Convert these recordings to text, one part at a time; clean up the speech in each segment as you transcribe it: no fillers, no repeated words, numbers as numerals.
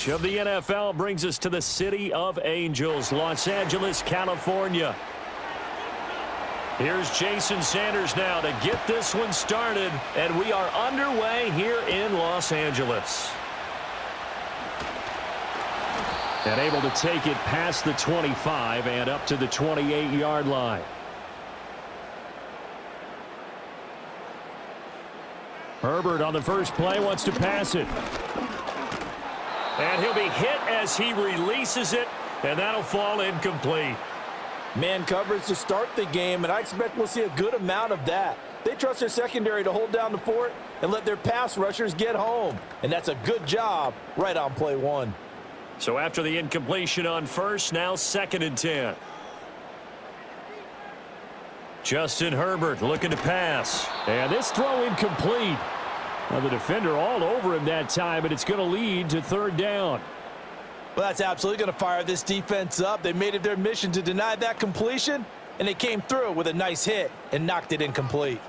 Of the NFL brings us to the City of Angels, Los Angeles, California. Here's Jason Sanders now to get this one started, and we are underway here in Los Angeles. And able to take it past the 25 and up to the 28-yard line. Herbert on the first play wants to pass it. And he'll be hit as he releases it, and that'll fall incomplete. Man coverage to start the game, and I expect we'll see a good amount of that. They trust their secondary to hold down the fort and let their pass rushers get home. And that's a good job right on play one. So after the incompletion on first, now 2nd and 10. Justin Herbert looking to pass. And this throw incomplete. Now the defender all over him that time, but it's going to lead to 3rd down. Well, that's absolutely going to fire this defense up. They made it their mission to deny that completion, and they came through with a nice hit and knocked it incomplete.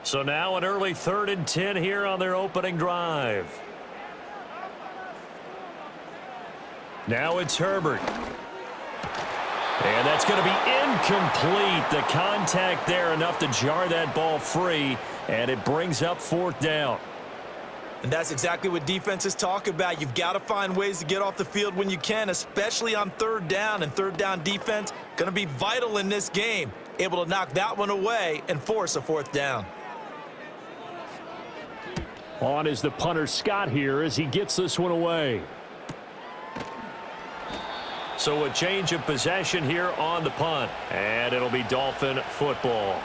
So now an early 3rd and 10 here on their opening drive. Now it's Herbert. And that's going to be incomplete. The contact there enough to jar that ball free, and it brings up 4th down. And that's exactly what defenses talk about. You've got to find ways to get off the field when you can, especially on 3rd down. And 3rd down defense going to be vital in this game. Able to knock that one away and force a 4th down. On is the punter Scott here as he gets this one away. So a change of possession here on the punt. And it'll be Dolphin football.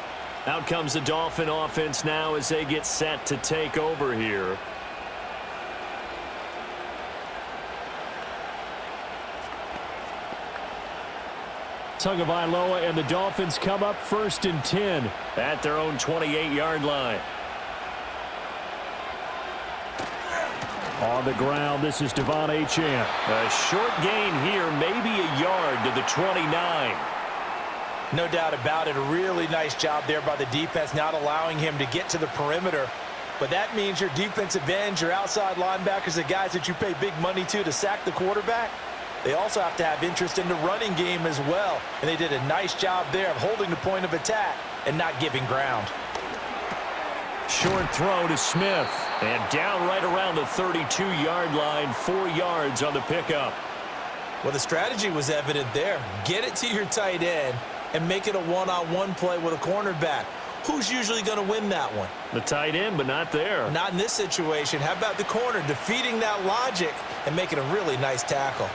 Out comes the Dolphin offense now as they get set to take over here. Tagovailoa and the Dolphins come up 1st and 10 at their own 28-yard line. On the ground, this is Devon Achane. A short gain here, maybe a yard to the 29. No doubt about it. A really nice job there by the defense, not allowing him to get to the perimeter. But that means your defensive ends, your outside linebackers, the guys that you pay big money to sack the quarterback, they also have to have interest in the running game as well. And they did a nice job there of holding the point of attack and not giving ground. Short throw to Smith. And down right around the 32-yard line, 4 yards on the pickup. Well, the strategy was evident there. Get it to your tight end and make it a one-on-one play with a cornerback. Who's usually going to win that one? The tight end, but not there. Not in this situation. How about the corner defeating that logic and making a really nice tackle?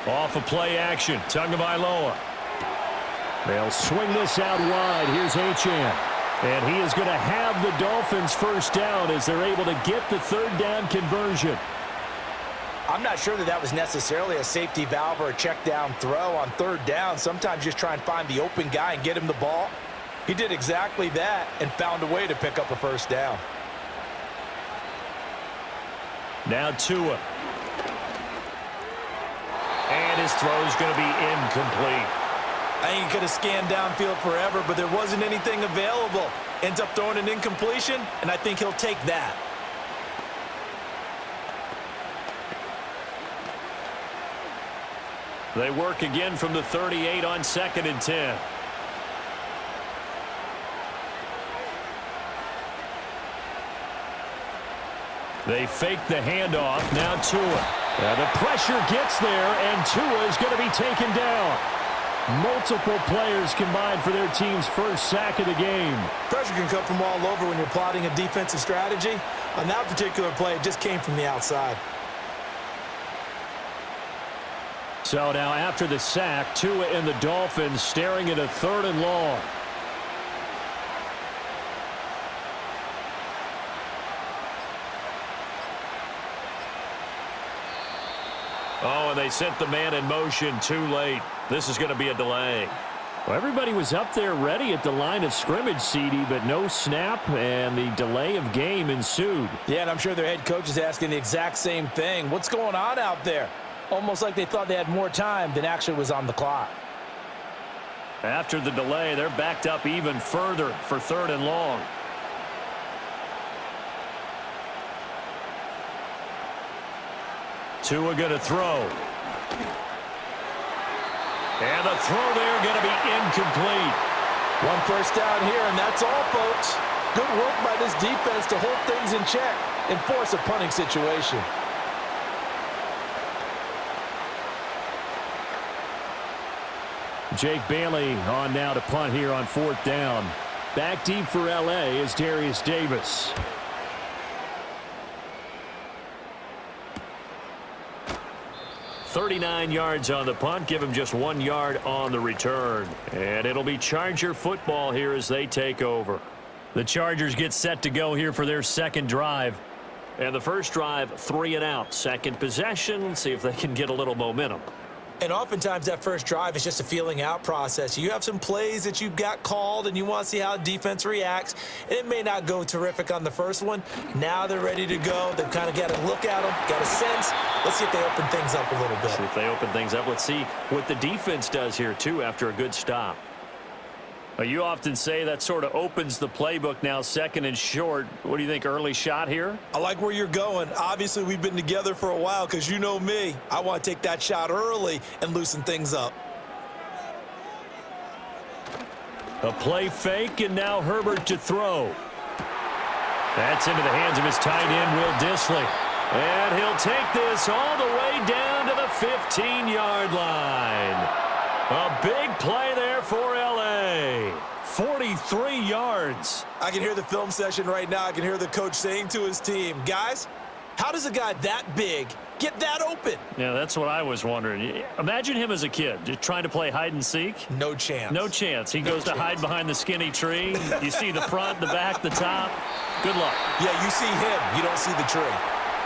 Off of play action, Tagovailoa. They'll swing this out wide. Here's Achane. And he is going to have the Dolphins 1st down as they're able to get the 3rd down conversion. I'm not sure that was necessarily a safety valve or a check down throw on 3rd down. Sometimes just try and find the open guy and get him the ball. He did exactly that and found a way to pick up a 1st down. Now Tua. And his throw is going to be incomplete. I ain't going to scan downfield forever, but there wasn't anything available. Ends up throwing an incompletion, and I think he'll take that. They work again from the 38 on 2nd and 10. They fake the handoff. Now Tua. The pressure gets there, and Tua is going to be taken down. Multiple players combined for their team's 1st sack of the game. Pressure can come from all over when you're plotting a defensive strategy. On that particular play, it just came from the outside. So now after the sack, Tua and the Dolphins staring at a 3rd and long. Oh, and they sent the man in motion too late. This is going to be a delay. Well, everybody was up there ready at the line of scrimmage, CD, but no snap, and the delay of game ensued. Yeah, and I'm sure their head coach is asking the exact same thing. What's going on out there? Almost like they thought they had more time than actually was on the clock. After the delay, they're backed up even further for 3rd and long. Tua going to throw. And the throw there going to be incomplete. One first down here, and that's all, folks. Good work by this defense to hold things in check and force a punting situation. Jake Bailey on now to punt here on 4th down. Back deep for L.A. is Darius Davis. "39 yards on the punt. Give him just 1 yard on the return. And it'll be Charger football here as they take over. The Chargers get set to go here for their second drive. And the first drive, 3 and out. Second possession, see if they can get a little momentum. And oftentimes that first drive is just a feeling out process. You have some plays that you've got called and you want to see how defense reacts. And it may not go terrific on the first one. Now they're ready to go. They've kind of got a look at them, got a sense. Let's see if they open things up a little bit. See if they open things up. Let's see what the defense does here, too, after a good stop. You often say that sort of opens the playbook now, 2nd and short. What do you think, early shot here? I like where you're going. Obviously, we've been together for a while because you know me. I want to take that shot early and loosen things up. A play fake, and now Herbert to throw. That's into the hands of his tight end, Will Dissly. And he'll take this all the way down to the 15-yard line. A big play there for L.A. 43 yards. I can hear the film session right now. I can hear the coach saying to his team, guys, how does a guy that big get that open? Yeah, that's what I was wondering. Imagine him as a kid, just trying to play hide and seek. No chance. No chance. He goes to hide behind the skinny tree. You see the front, the back, the top. Good luck. Yeah, you see him. You don't see the tree.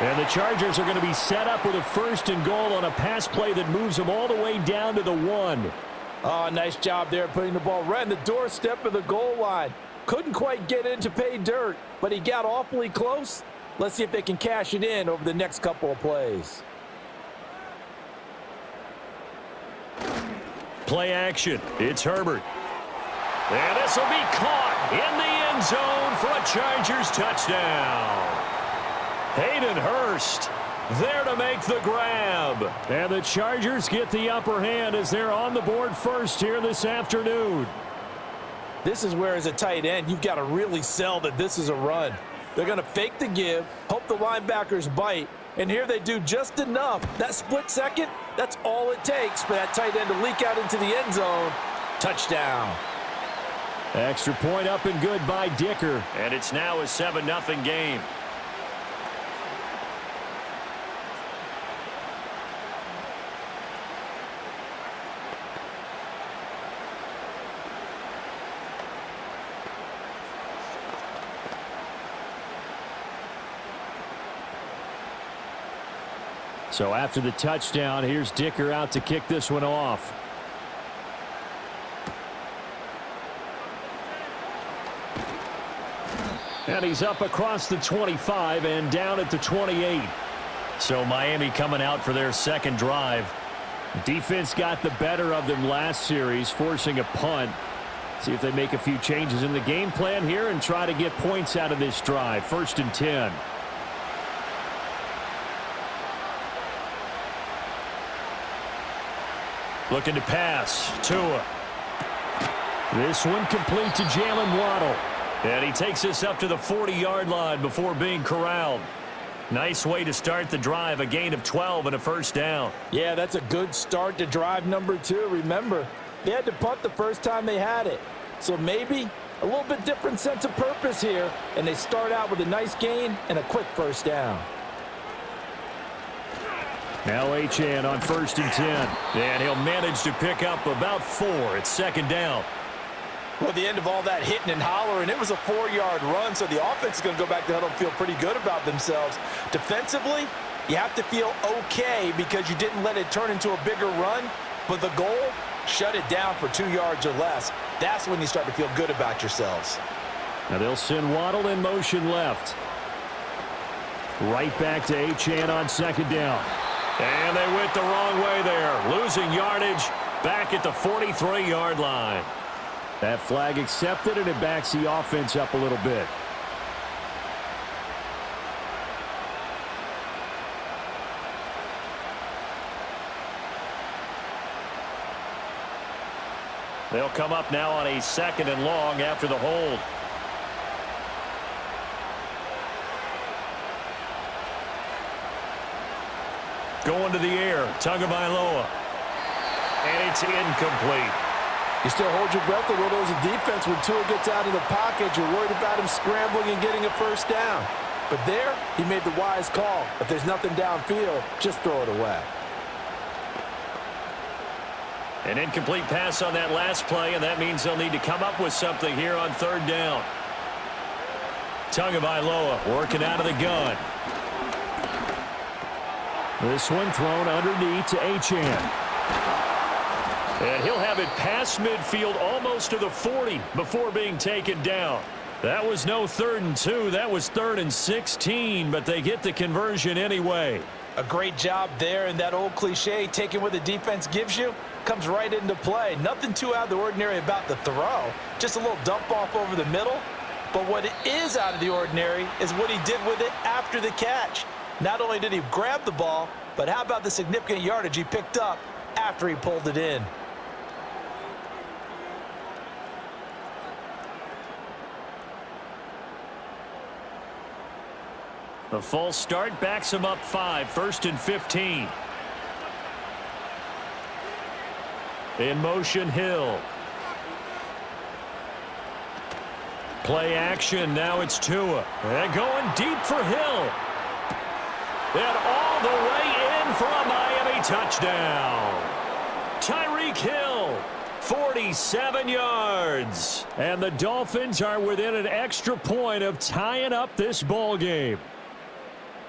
And the Chargers are going to be set up with a 1st and goal on a pass play that moves them all the way down to the 1. Oh, nice job there putting the ball right in the doorstep of the goal line. Couldn't quite get in to pay dirt, but he got awfully close. Let's see if they can cash it in over the next couple of plays. Play action. It's Herbert. And this will be caught in the end zone for a Chargers touchdown. Hayden Hurst there to make the grab. And the Chargers get the upper hand as they're on the board first here this afternoon. This is where, as a tight end, you've got to really sell that this is a run. They're going to fake the give, hope the linebackers bite, and here they do just enough. That split second, that's all it takes for that tight end to leak out into the end zone. Touchdown. Extra point up and good by Dicker. And it's now a 7-0 game. So after the touchdown, here's Dicker out to kick this one off. And he's up across the 25 and down at the 28. So Miami coming out for their second drive. Defense got the better of them last series, forcing a punt. See if they make a few changes in the game plan here and try to get points out of this drive. 1st and 10. Looking to pass. Tua. This one complete to Jalen Waddle. And he takes this up to the 40-yard line before being corralled. Nice way to start the drive. A gain of 12 and a 1st down. Yeah, that's a good start to drive number 2. Remember, they had to punt the first time they had it. So maybe a little bit different sense of purpose here. And they start out with a nice gain and a quick 1st down. Now Achane on 1st and 10. And he'll manage to pick up about 4. It's 2nd down. Well, at the end of all that hitting and hollering, it was a 4-yard run, so the offense is going to go back to huddle and feel pretty good about themselves. Defensively, you have to feel okay because you didn't let it turn into a bigger run, but the goal, shut it down for 2 yards or less. That's when you start to feel good about yourselves. Now they'll send Waddle in motion left. Right back to Achane on 2nd down. And they went the wrong way there, losing yardage back at the 43-yard line. That flag accepted, and it backs the offense up a little bit. They'll come up now on a 2nd and long after the hold. Going to the air, Tagovailoa. And it's incomplete. You still hold your breath a little as a defense when Tua gets out of the pocket. You're worried about him scrambling and getting a first down. But there, he made the wise call. If there's nothing downfield, just throw it away. An incomplete pass on that last play, and that means they'll need to come up with something here on 3rd down. Tagovailoa working out of the gun. This one thrown underneath to Achane. And he'll have it past midfield almost to the 40 before being taken down. That was no 3rd and 2. That was 3rd and 16, but they get the conversion anyway. A great job there, and that old cliche, taking what the defense gives you, comes right into play. Nothing too out of the ordinary about the throw. Just a little dump off over the middle. But what is out of the ordinary is what he did with it after the catch. Not only did he grab the ball, but how about the significant yardage he picked up after he pulled it in? The false start backs him up 5, 1st and 15. In motion, Hill. Play action, now it's Tua. And going deep for Hill. And all the way in for a Miami touchdown. Tyreek Hill, 47 yards. And the Dolphins are within an extra point of tying up this ball game.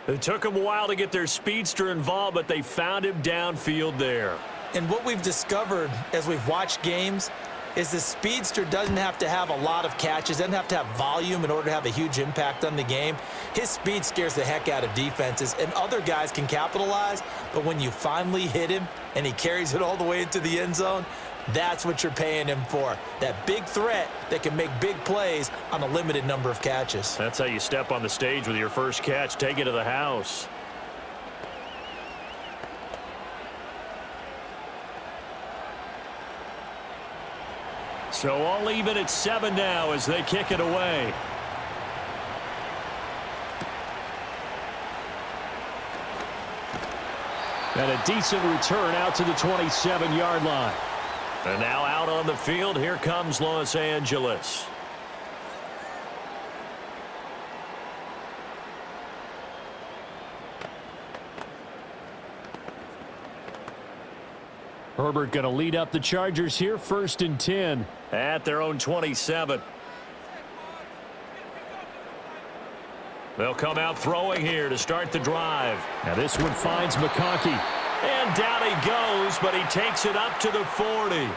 It took them a while to get their speedster involved, but they found him downfield there. And what we've discovered as we've watched games is the speedster doesn't have to have a lot of catches, doesn't have to have volume in order to have a huge impact on the game. His speed scares the heck out of defenses, and other guys can capitalize, but when you finally hit him and he carries it all the way into the end zone, that's what you're paying him for. That big threat that can make big plays on a limited number of catches. That's how you step on the stage with your first catch. Take it to the house. So all even at 7 now as they kick it away. And a decent return out to the 27-yard line. And now out on the field, here comes Los Angeles. Herbert going to lead up the Chargers here, 1st and 10 at their own 27. They'll come out throwing here to start the drive. Now this one finds McConkey. And down he goes, but he takes it up to the 40.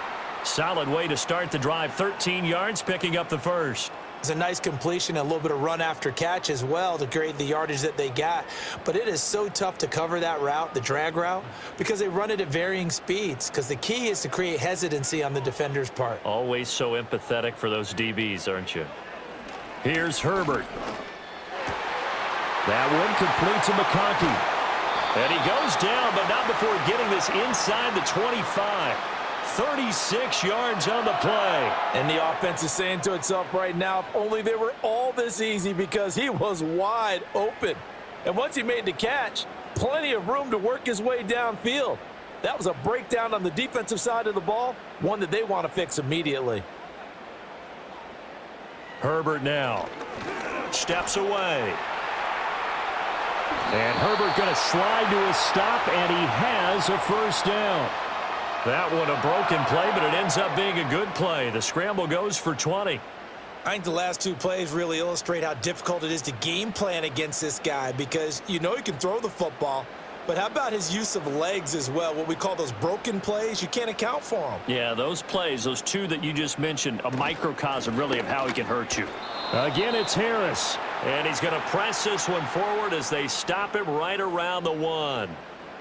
Solid way to start the drive. 13 yards, picking up the first. It's a nice completion, a little bit of run after catch as well to create the yardage that they got. But it is so tough to cover that route, the drag route, because they run it at varying speeds. Because the key is to create hesitancy on the defender's part. Always so empathetic for those DBs, aren't you? Here's Herbert. That one complete to McConkey. And he goes down, but not before getting this inside the 25. 36 yards on the play. And the offense is saying to itself right now, if only they were all this easy, because he was wide open. And once he made the catch, plenty of room to work his way downfield. That was a breakdown on the defensive side of the ball, one that they want to fix immediately. Herbert now steps away. And Herbert going to slide to a stop, and he has a first down. That one a broken play, but it ends up being a good play. The scramble goes for 20. I think the last two plays really illustrate how difficult it is to game plan against this guy, because you know he can throw the football, but how about his use of legs as well? What we call those broken plays, you can't account for them. Yeah, those plays, those two that you just mentioned, a microcosm really of how he can hurt you. Again, it's Harris, and he's going to press this one forward as they stop him right around the 1.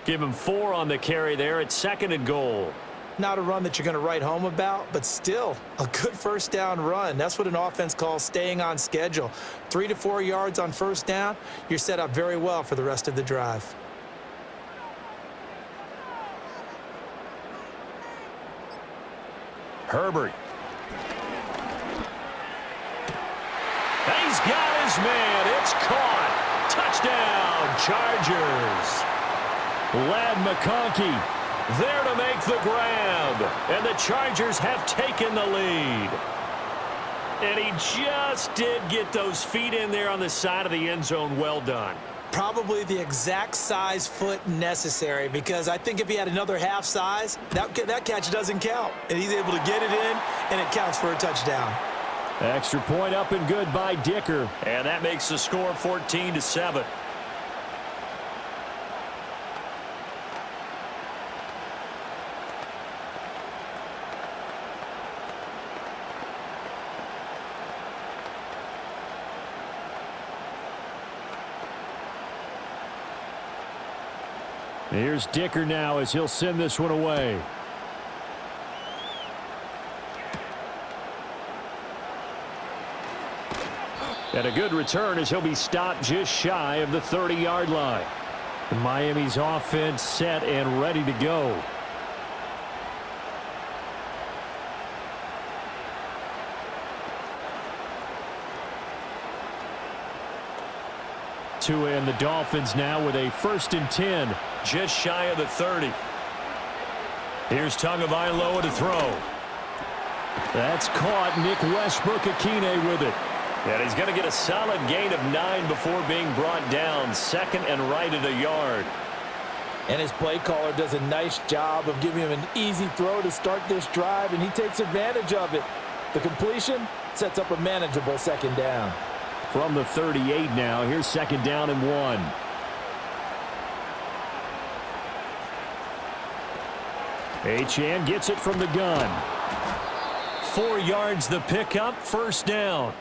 Give him 4 on the carry there. It's 2nd and goal. Not a run that you're going to write home about, but still a good first down run. That's what an offense calls staying on schedule. 3 to 4 yards on first down, you're set up very well for the rest of the drive. Herbert. He's got his man. It's caught. Touchdown, Chargers. Lad McConkey there to make the grab. And the Chargers have taken the lead. And he just did get those feet in there on the side of the end zone. Well done. Probably the exact size foot necessary, because I think if he had another half size, that catch doesn't count. And he's able to get it in, and it counts for a touchdown. Extra point up and good by Dicker. And that makes the score 14-7. Here's Dicker now as he'll send this one away. And a good return as he'll be stopped just shy of the 30-yard line. Miami's offense set and ready to go. Tua and the Dolphins now with a 1st and 10, just shy of the 30. Here's Tagovailoa to throw. That's caught. Nick Westbrook-Akine with it. And he's going to get a solid gain of 9 before being brought down. 2nd and right at a yard. And his play caller does a nice job of giving him an easy throw to start this drive, and he takes advantage of it. The completion sets up a manageable 2nd down. From the 38 now, here's 2nd down and 1. Achane gets it from the gun. 4 yards the pickup, 1st down.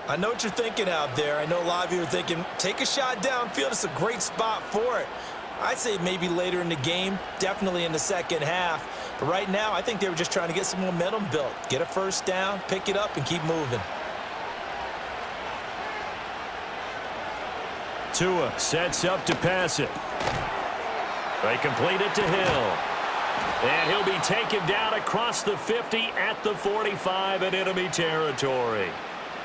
I know what you're thinking out there. I know a lot of you are thinking, take a shot downfield. It's a great spot for it. I'd say maybe later in the game, definitely in the 2nd half. But right now, I think they were just trying to get some momentum built. Get a 1st down, pick it up, and keep moving. Tua sets up to pass it. They complete it to Hill. And he'll be taken down across the 50 at the 45 in enemy territory.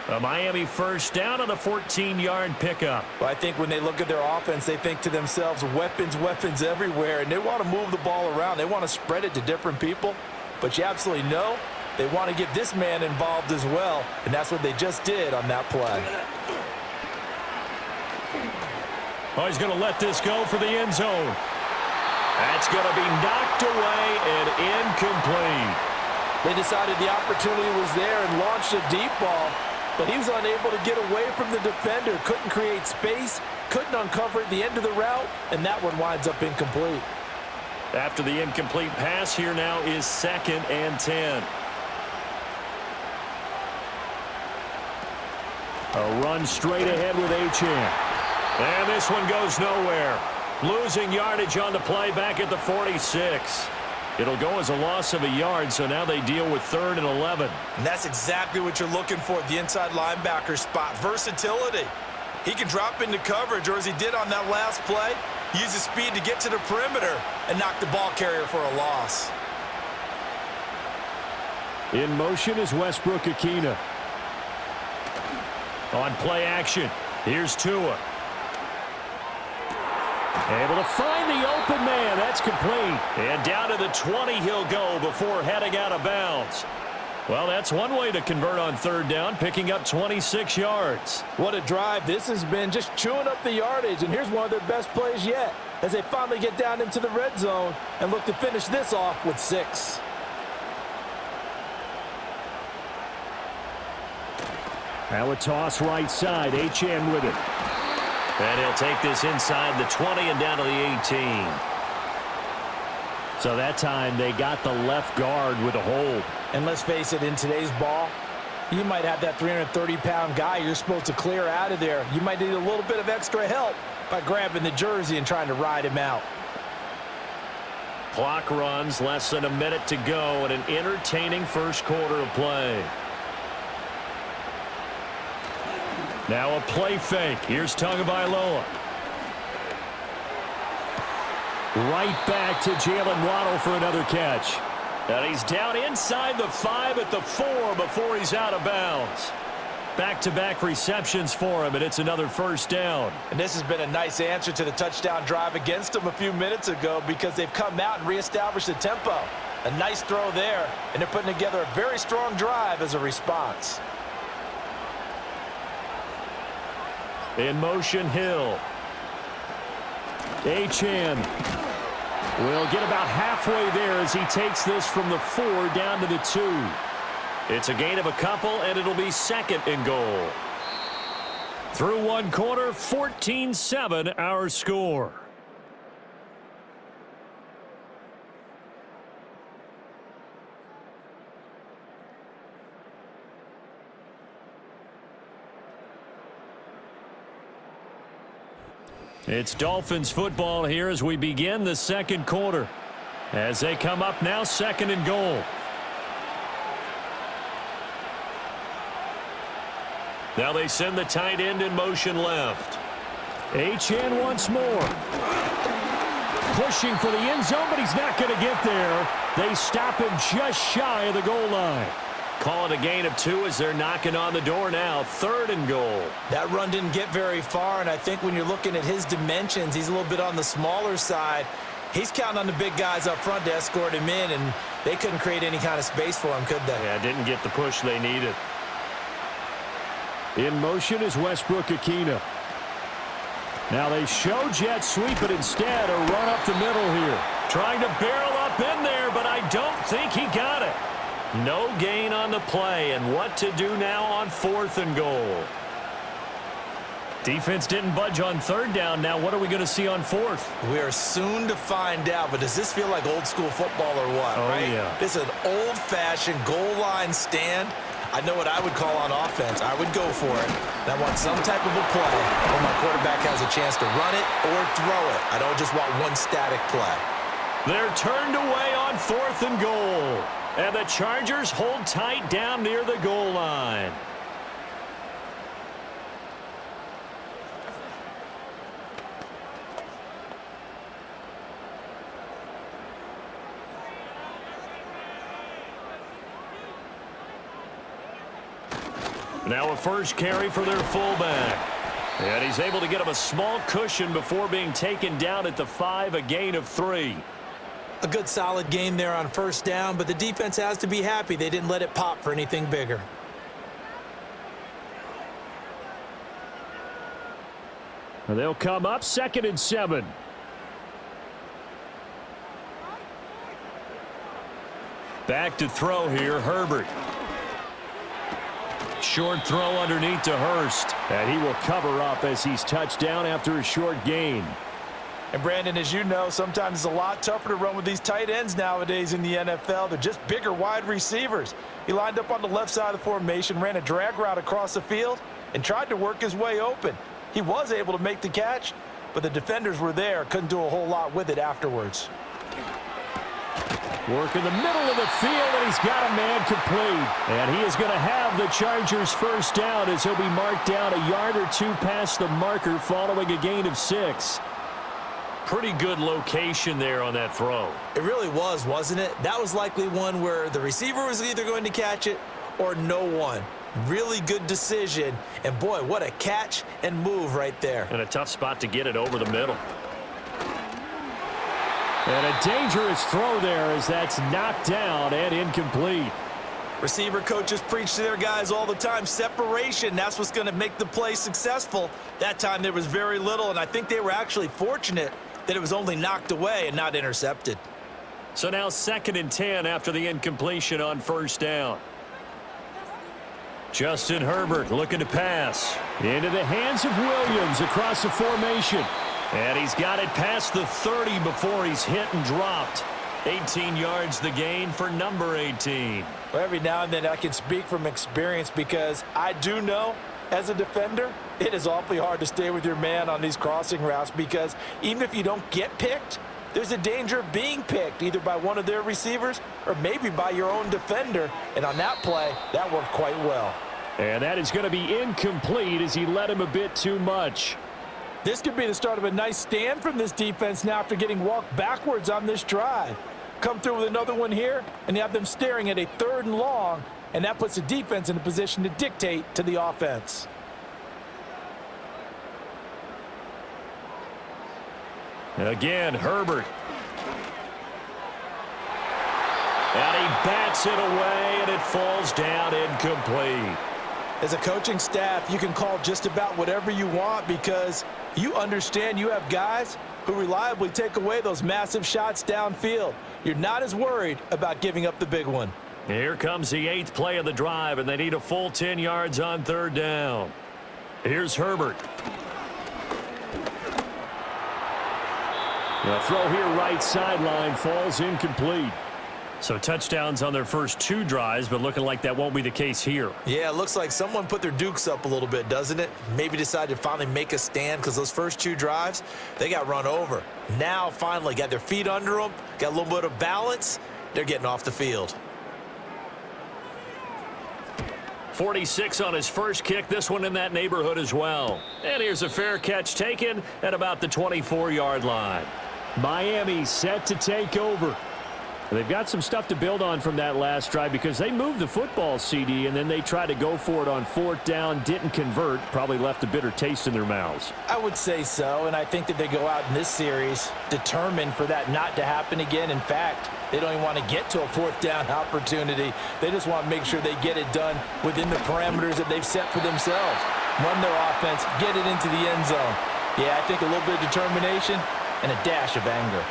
A Miami 1st down on a 14-yard pickup. Well, I think when they look at their offense, they think to themselves, weapons, weapons everywhere, and they want to move the ball around. They want to spread it to different people, but you absolutely know they want to get this man involved as well, and that's what they just did on that play. Oh, he's going to let this go for the end zone. That's going to be knocked away and incomplete. They decided the opportunity was there and launched a deep ball, but he was unable to get away from the defender, couldn't create space, couldn't uncover at the end of the route, and that one winds up incomplete. After the incomplete pass, here now is 2nd and 10. A run straight ahead with Achane. And this one goes nowhere. Losing yardage on the play back at the 46. It'll go as a loss of a yard, so now they deal with 3rd and 11. And that's exactly what you're looking for at the inside linebacker spot. Versatility. He can drop into coverage, or as he did on that last play, use his speed to get to the perimeter and knock the ball carrier for a loss. In motion is Westbrook-Akine. On play action, here's Tua. Able to find the open man. That's complete. And down to the 20 he'll go before heading out of bounds. Well, that's one way to convert on 3rd down, picking up 26 yards. What a drive this has been, just chewing up the yardage. And here's one of their best plays yet as they finally get down into the red zone and look to finish this off with 6. Now a toss right side. Achane with it. And he'll take this inside the 20 and down to the 18. So that time they got the left guard with a hold. And let's face it, in today's ball, you might have that 330-pound guy you're supposed to clear out of there. You might need a little bit of extra help by grabbing the jersey and trying to ride him out. Clock runs, less than a minute to go, and an entertaining 1st quarter of play. Now a play fake. Here's Tagovailoa. Right back to Jalen Waddle for another catch. And he's down inside the 5 at the 4 before he's out of bounds. Back-to-back receptions for him, and it's another first down. And this has been a nice answer to the touchdown drive against them a few minutes ago because they've come out and reestablished the tempo. A nice throw there, and they're putting together a very strong drive as a response. In motion, Hill. Achane will get about halfway there as he takes this from the 4 down to the 2. It's a gain of a couple, and it'll be second and goal. Through one quarter, 14-7 our score. It's Dolphins football here as we begin the second quarter. As they come up now, second and goal. Now they send the tight end in motion left. Achane once more. Pushing for the end zone, but he's not going to get there. They stop him just shy of the goal line. Call it a gain of 2 as they're knocking on the door now. Third and goal. That run didn't get very far, and I think when you're looking at his dimensions, he's a little bit on the smaller side. He's counting on the big guys up front to escort him in, and they couldn't create any kind of space for him, could they? Yeah, didn't get the push they needed. In motion is Westbrook-Ikhine. Now they show jet sweep, but instead a run up the middle here. Trying to barrel up in there, but I don't think he got it. No gain on the play, and what to do now on 4th and goal. Defense didn't budge on 3rd down. Now what are we going to see on 4th? We are soon to find out, but does this feel like old school football or what, right? Yeah. This is an old-fashioned goal line stand. I know what I would call on offense. I would go for it. And I want some type of a play where my quarterback has a chance to run it or throw it. I don't just want one static play. They're turned away on 4th and goal. And the Chargers hold tight down near the goal line. Now a first carry for their fullback. And he's able to get him a small cushion before being taken down at the 5, a gain of 3. A good solid game there on first down, but the defense has to be happy they didn't let it pop for anything bigger. And they'll come up 2nd and 7. Back to throw here, Herbert. Short throw underneath to Hurst. And he will cover up as he's touched down after a short gain. And Brandon, as you know, sometimes it's a lot tougher to run with these tight ends nowadays in the NFL. They're just bigger wide receivers. He lined up on the left side of the formation, ran a drag route across the field, and tried to work his way open. He was able to make the catch, but the defenders were there, couldn't do a whole lot with it afterwards. Work in the middle of the field, and he's got a man complete. And he is going to have the Chargers first down as he'll be marked down a yard or 2 past the marker following a gain of 6. Pretty good location there on that throw. It really was, wasn't it? That was likely one where the receiver was either going to catch it or no one. Really good decision. And, boy, what a catch and move right there. And a tough spot to get it over the middle. And a dangerous throw there as that's knocked down and incomplete. Receiver coaches preach to their guys all the time. Separation, that's what's going to make the play successful. That time there was very little, and I think they were actually fortunate that it was only knocked away and not intercepted. So now 2nd and 10 after the incompletion on first down. Justin Herbert looking to pass. Into the hands of Williams across the formation. And he's got it past the 30 before he's hit and dropped. 18 yards the gain for number 18. Well, every now and then I can speak from experience because I do know as a defender, it is awfully hard to stay with your man on these crossing routes because even if you don't get picked, there's a danger of being picked either by one of their receivers or maybe by your own defender. And on that play, that worked quite well. And that is going to be incomplete as he led him a bit too much. This could be the start of a nice stand from this defense now after getting walked backwards on this drive. come through with another one here, and you have them staring at a 3rd and long, and that puts the defense in a position to dictate to the offense. Again, Herbert. And he bats it away, and it falls down incomplete. As a coaching staff, you can call just about whatever you want because you understand you have guys who reliably take away those massive shots downfield. You're not as worried about giving up the big one. Here comes the 8th play of the drive, and they need a full 10 yards on 3rd down. Here's Herbert. The throw here right sideline falls incomplete. So touchdowns on their first 2 drives, but looking like that won't be the case here. Yeah, it looks like someone put their dukes up a little bit, doesn't it? Maybe decided to finally make a stand because those first 2 drives, they got run over. Now, finally, got their feet under them, got a little bit of balance. They're getting off the field. 46 on his first kick, this one in that neighborhood as well. And here's a fair catch taken at about the 24-yard line. Miami set to take over. They've got some stuff to build on from that last drive because they moved the football, CD, and then they tried to go for it on 4th down, didn't convert, probably left a bitter taste in their mouths. I would say so, and I think that they go out in this series determined for that not to happen again. In fact, they don't even want to get to a 4th down opportunity. They just want to make sure they get it done within the parameters that they've set for themselves. Run their offense, get it into the end zone. Yeah, I think a little bit of determination and a dash of anger.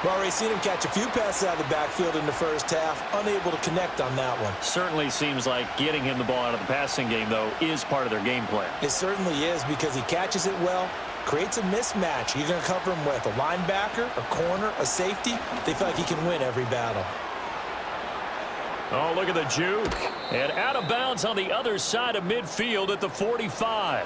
We've already seen him catch a few passes out of the backfield in the first half, unable to connect on that one. Certainly seems like getting him the ball out of the passing game, though, is part of their game plan. It certainly is because he catches it well, creates a mismatch. You're going to cover him with a linebacker, a corner, a safety. They feel like he can win every battle. Oh, look at the juke. And out of bounds on the other side of midfield at the 45.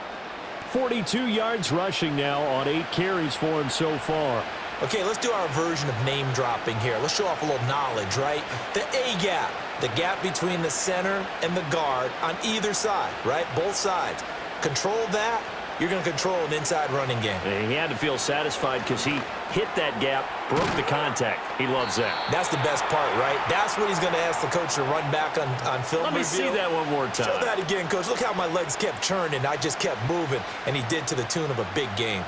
42 yards rushing now on 8 carries for him so far. Okay, let's do our version of name dropping here. Let's show off a little knowledge, right? The A-gap, the gap between the center and the guard on either side, right? Both sides. Control that, you're going to control an inside running game. He had to feel satisfied because he hit that gap, broke the contact. He loves that. That's the best part, right? That's what he's going to ask the coach to run back on film Let me review. see that one more time. Show that again, coach. Look how my legs kept churning. I just kept moving, and he did to the tune of a big game.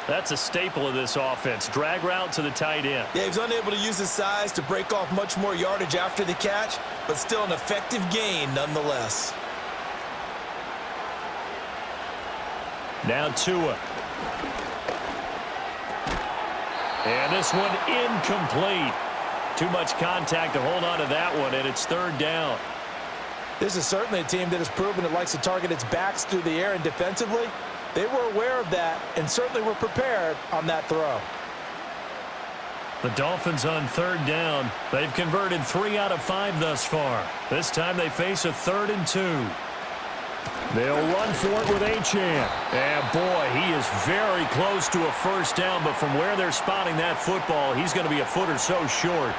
That's a staple of this offense. Drag route to the tight end. Yeah, he was unable to use his size to break off much more yardage after the catch, but still an effective gain nonetheless. Now Tua. And this one incomplete. Too much contact to hold on to that one, and it's 3rd down. This is certainly a team that has proven it likes to target its backs through the air and defensively. They were aware of that and certainly were prepared on that throw. The Dolphins on 3rd down. They've converted 3 out of 5 thus far. This time they face a 3rd and 2. They'll run for it with Achane. And boy, he is very close to a 1st down, but from where they're spotting that football, he's going to be a foot or so short.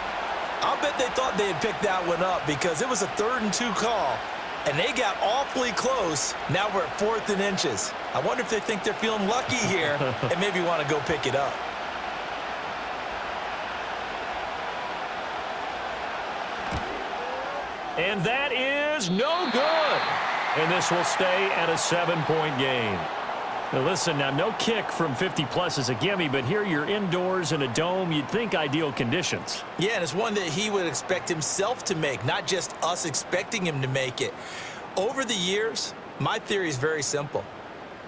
I'll bet they thought they had picked that one up because it was a 3rd and 2 call. And they got awfully close. Now we're at 4th and inches. I wonder if they think they're feeling lucky here and maybe want to go pick it up. And that is no good. And this will stay at a 7-point game. Now listen, now no kick from 50-plus is a gimme, but here you're indoors in a dome. You'd think ideal conditions. Yeah, and it's one that he would expect himself to make, not just us expecting him to make it. Over the years, my theory is very simple.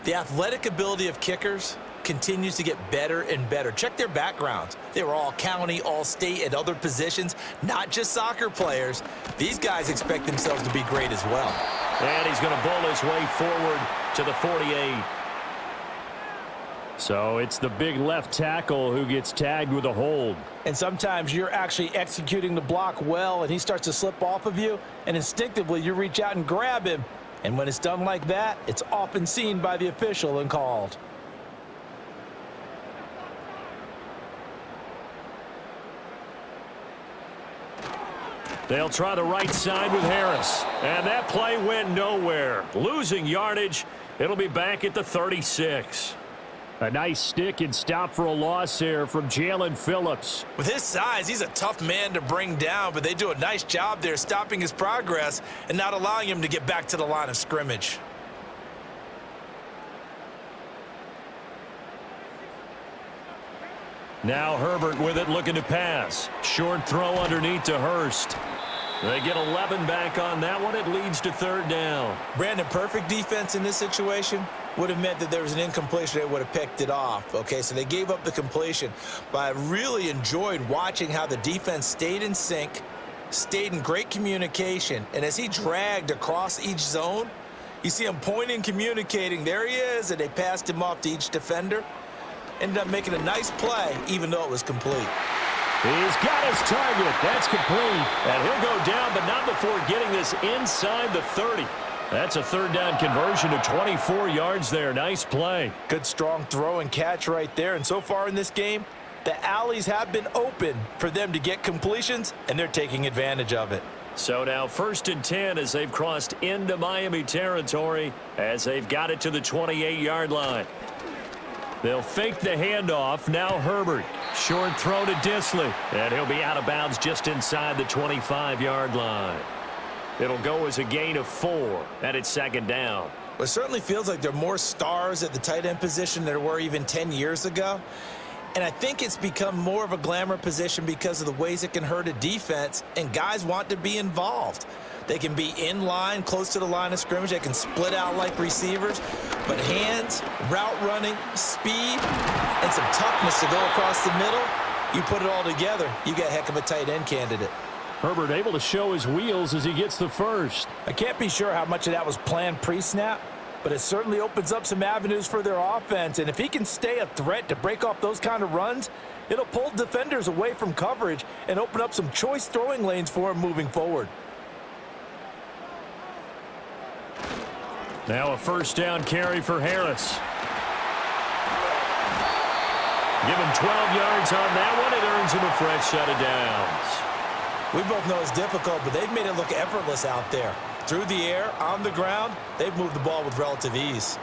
The athletic ability of kickers continues to get better and better. Check their backgrounds. They were all county, all state at other positions, not just soccer players. These guys expect themselves to be great as well. And he's going to bowl his way forward to the 48. So it's the big left tackle who gets tagged with a hold. And sometimes you're actually executing the block well, and he starts to slip off of you, and instinctively you reach out and grab him. And when it's done like that, it's often seen by the official and called. They'll try the right side with Harris. And that play went nowhere. Losing yardage. It'll be back at the 36. A nice stick and stop for a loss there from Jalen Phillips. With his size, he's a tough man to bring down, but they do a nice job there stopping his progress and not allowing him to get back to the line of scrimmage. Now Herbert with it, looking to pass. Short throw underneath to Hurst. They get 11 back on that one. It leads to third down. Brandon, perfect defense in this situation would have meant that there was an incompletion. They would have picked it off. Okay, so they gave up the completion. But I really enjoyed watching how the defense stayed in sync, stayed in great communication. And as he dragged across each zone, you see him pointing, communicating. There he is, and they passed him off to each defender. Ended up making a nice play, even though it was complete. He's got his target. That's complete. And he'll go down, but not before getting this inside the 30. That's a third down conversion of 24 yards there. Nice play. Good, strong throw and catch right there. And so far in this game, the alleys have been open for them to get completions, and they're taking advantage of it. So now 1st and 10 as they've crossed into Miami territory as they've got it to the 28-yard line. They'll fake the handoff. Now Herbert. Short throw to Disley. And he'll be out of bounds just inside the 25-yard line. It'll go as a gain of 4. And it's second down. Well, it certainly feels like there are more stars at the tight end position than there were even 10 years ago. And I think it's become more of a glamour position because of the ways it can hurt a defense, and guys want to be involved. They can be in line, close to the line of scrimmage. They can split out like receivers. But hands, route running, speed, and some toughness to go across the middle, you put it all together, you got a heck of a tight end candidate. Herbert able to show his wheels as he gets the first. I can't be sure how much of that was planned pre-snap, but it certainly opens up some avenues for their offense. And if he can stay a threat to break off those kind of runs, it'll pull defenders away from coverage and open up some choice throwing lanes for him moving forward. Now a first down carry for Harris. Give him 12 yards on that one. It earns him a fresh set of downs. We both know it's difficult, but they've made it look effortless out there. Through the air, on the ground, they've moved the ball with relative ease.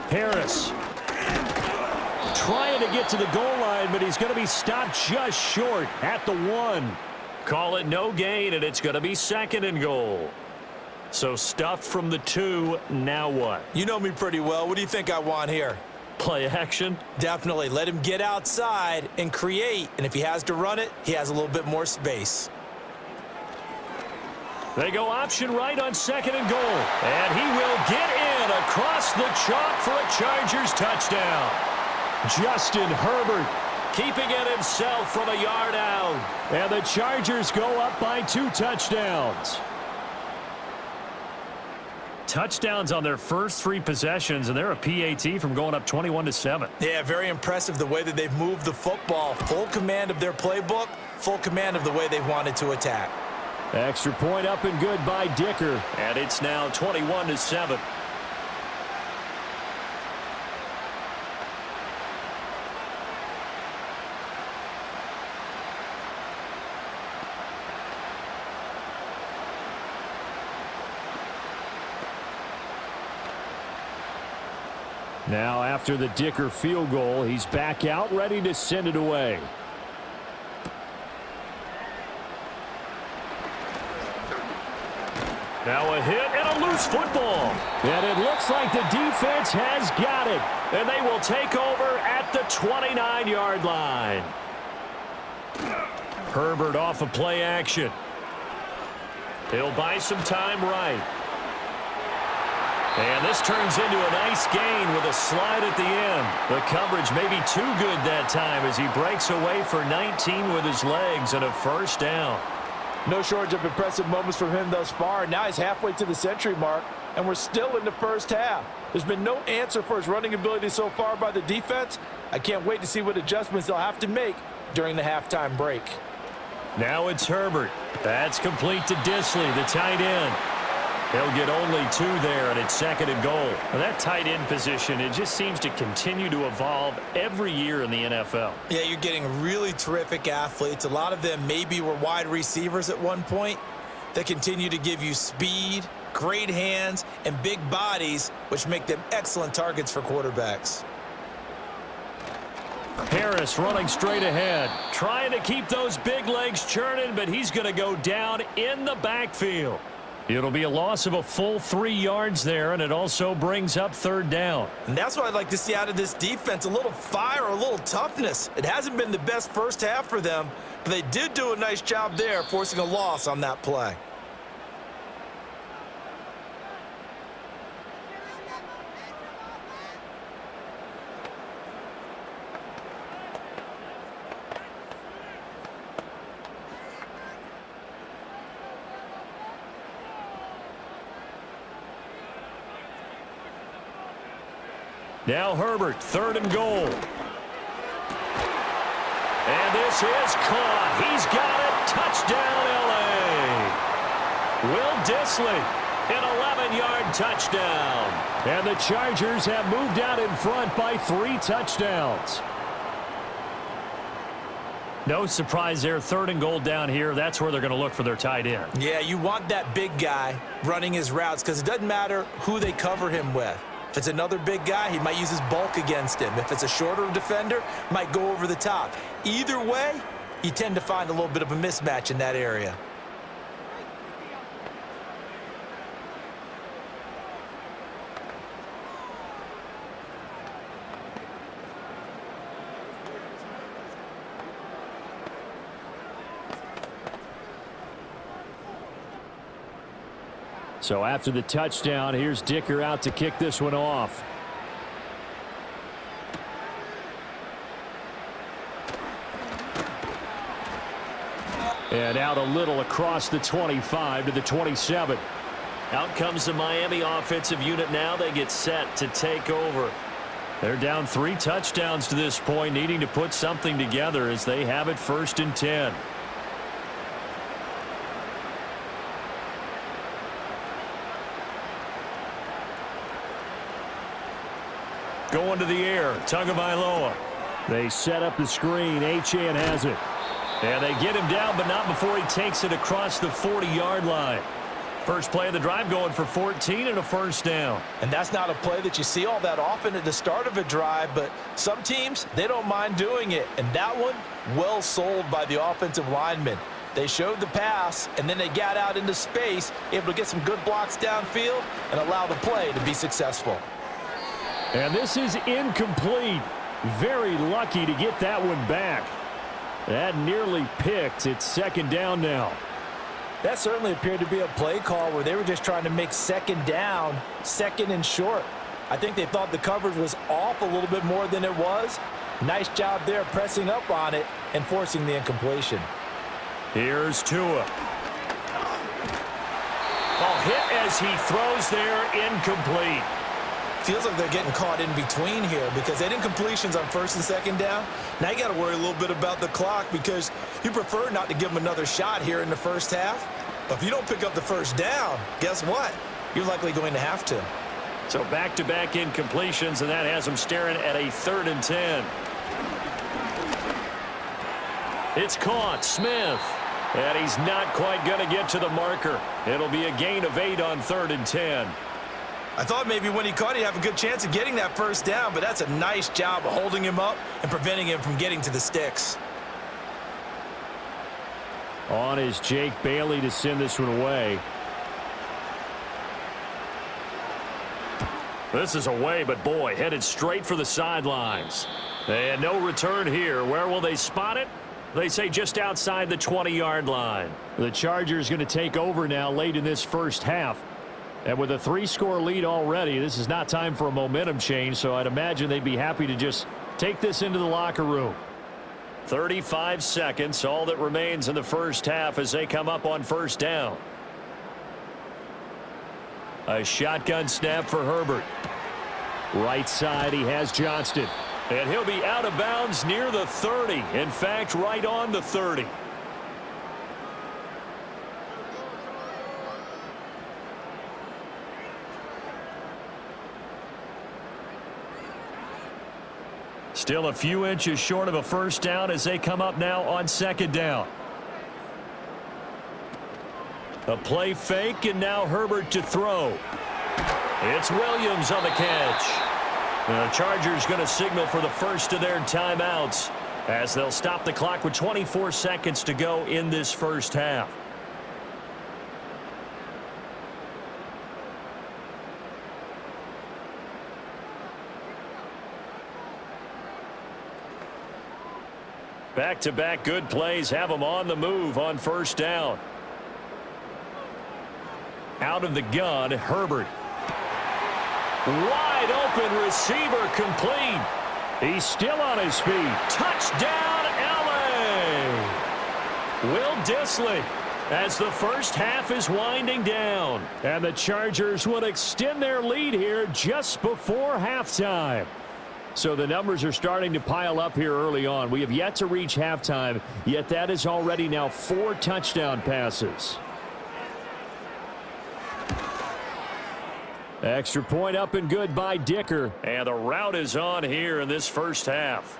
Harris trying to get to the goal line, but he's going to be stopped just short at the 1. Call it no gain, and it's going to be second and goal. So stuffed from the 2, now what? You know me pretty well. What do you think I want here? Play action? Definitely. Let him get outside and create, and if he has to run it, he has a little bit more space. They go option right on second and goal, and he will get in across the chalk for a Chargers touchdown. Justin Herbert keeping it himself from a yard out. And the Chargers go up by 2 touchdowns. Touchdowns on their first 3 possessions, and they're a PAT from going up 21-7. Yeah, very impressive the way that they've moved the football. Full command of their playbook, full command of the way they've wanted to attack. Extra point up and good by Dicker, and it's now 21-7. Now, after the Dicker field goal, he's back out, ready to send it away. Now a hit and a loose football. And it looks like the defense has got it. And they will take over at the 29-yard line. Herbert off of play action. He'll buy some time right. And this turns into a nice gain with a slide at the end. The coverage may be too good that time as he breaks away for 19 with his legs and a first down. No shortage of impressive moments from him thus far. Now he's halfway to the century mark, and we're still in the first half. There's been no answer for his running ability so far by the defense. I can't wait to see what adjustments they'll have to make during the halftime break. Now it's Herbert. That's complete to Disley, the tight end. He'll get only 2 there, and it's 2nd and goal. Well, that tight end position, it just seems to continue to evolve every year in the NFL. Yeah, you're getting really terrific athletes. A lot of them maybe were wide receivers at one point. They continue to give you speed, great hands, and big bodies, which make them excellent targets for quarterbacks. Harris running straight ahead, trying to keep those big legs churning, but he's going to go down in the backfield. It'll be a loss of a full 3 yards there, and it also brings up 3rd down. And that's what I'd like to see out of this defense, a little fire, a little toughness. It hasn't been the best first half for them, but they did do a nice job there, forcing a loss on that play. Now Herbert, 3rd and goal. And this is caught. He's got it. Touchdown, L.A. Will Dissly, an 11-yard touchdown. And the Chargers have moved out in front by 3 touchdowns. No surprise there. 3rd and goal down here. That's where they're going to look for their tight end. Yeah, you want that big guy running his routes because it doesn't matter who they cover him with. If it's another big guy, he might use his bulk against him. If it's a shorter defender, might go over the top. Either way, you tend to find a little bit of a mismatch in that area. So after the touchdown, here's Dicker out to kick this one off. And out a little across the 25 to the 27. Out comes the Miami offensive unit now. They get set to take over. They're down 3 touchdowns to this point, needing to put something together as they have it 1st and 10. Going to the air, Tagovailoa. They set up the screen. Achane has it. And they get him down, but not before he takes it across the 40-yard line. First play of the drive going for 14 and a 1st down. And that's not a play that you see all that often at the start of a drive, but some teams, they don't mind doing it. And that one, well sold by the offensive lineman. They showed the pass, and then they got out into space, able to get some good blocks downfield and allow the play to be successful. And this is incomplete. Very lucky to get that one back. That nearly picked. It's 2nd down now. That certainly appeared to be a play call where they were just trying to make 2nd down, 2nd and short. I think they thought the coverage was off a little bit more than it was. Nice job there pressing up on it and forcing the incompletion. Here's Tua. Ball hit as he throws there, incomplete. Feels like they're getting caught in between here because they didn't completions on 1st and 2nd down. Now you got to worry a little bit about the clock because you prefer not to give them another shot here in the first half. But if you don't pick up the 1st down, guess what? You're likely going to have to. So back-to-back incompletions, and that has them staring at a 3rd and 10. It's caught. Smith. And he's not quite going to get to the marker. It'll be a gain of 8 on 3rd and 10. I thought maybe when he caught, he'd have a good chance of getting that 1st down, but that's a nice job of holding him up and preventing him from getting to the sticks. On is Jake Bailey to send this one away. This is away, but boy, headed straight for the sidelines. And no return here. Where will they spot it? They say just outside the 20-yard line. The Chargers going to take over now late in this first half. And with a 3-score lead already, this is not time for a momentum change, so I'd imagine they'd be happy to just take this into the locker room. 35 seconds, all that remains in the first half as they come up on 1st down. A shotgun snap for Herbert. Right side, he has Johnston. And he'll be out of bounds near the 30. In fact, right on the 30. Still a few inches short of a first down as they come up now on second down. A play fake, and now Herbert to throw. It's Williams on the catch. The Chargers going to signal for the first of their timeouts as they'll stop the clock with 24 seconds to go in this first half. Back-to-back good plays have them on the move on first down. Out of the gun, Herbert. Wide open receiver complete. He's still on his feet. Touchdown, L.A. Will Dissly as the first half is winding down. And the Chargers will extend their lead here just before halftime. So the numbers are starting to pile up here early on. We have yet to reach halftime, yet that is already now 4 touchdown passes. Extra point up and good by Dicker. And the route is on here in this first half.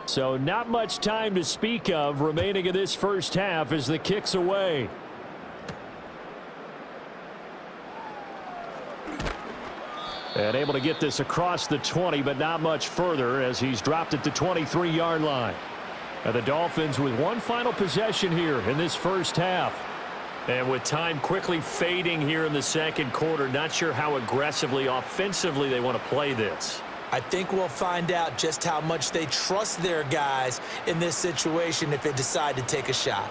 So not much time to speak of remaining in this first half as the kick's away. And able to get this across the 20, but not much further as he's dropped at the 23-yard line. And the Dolphins with one final possession here in this first half. And with time quickly fading here in the second quarter, not sure how aggressively, offensively they want to play this. I think we'll find out just how much they trust their guys in this situation if they decide to take a shot.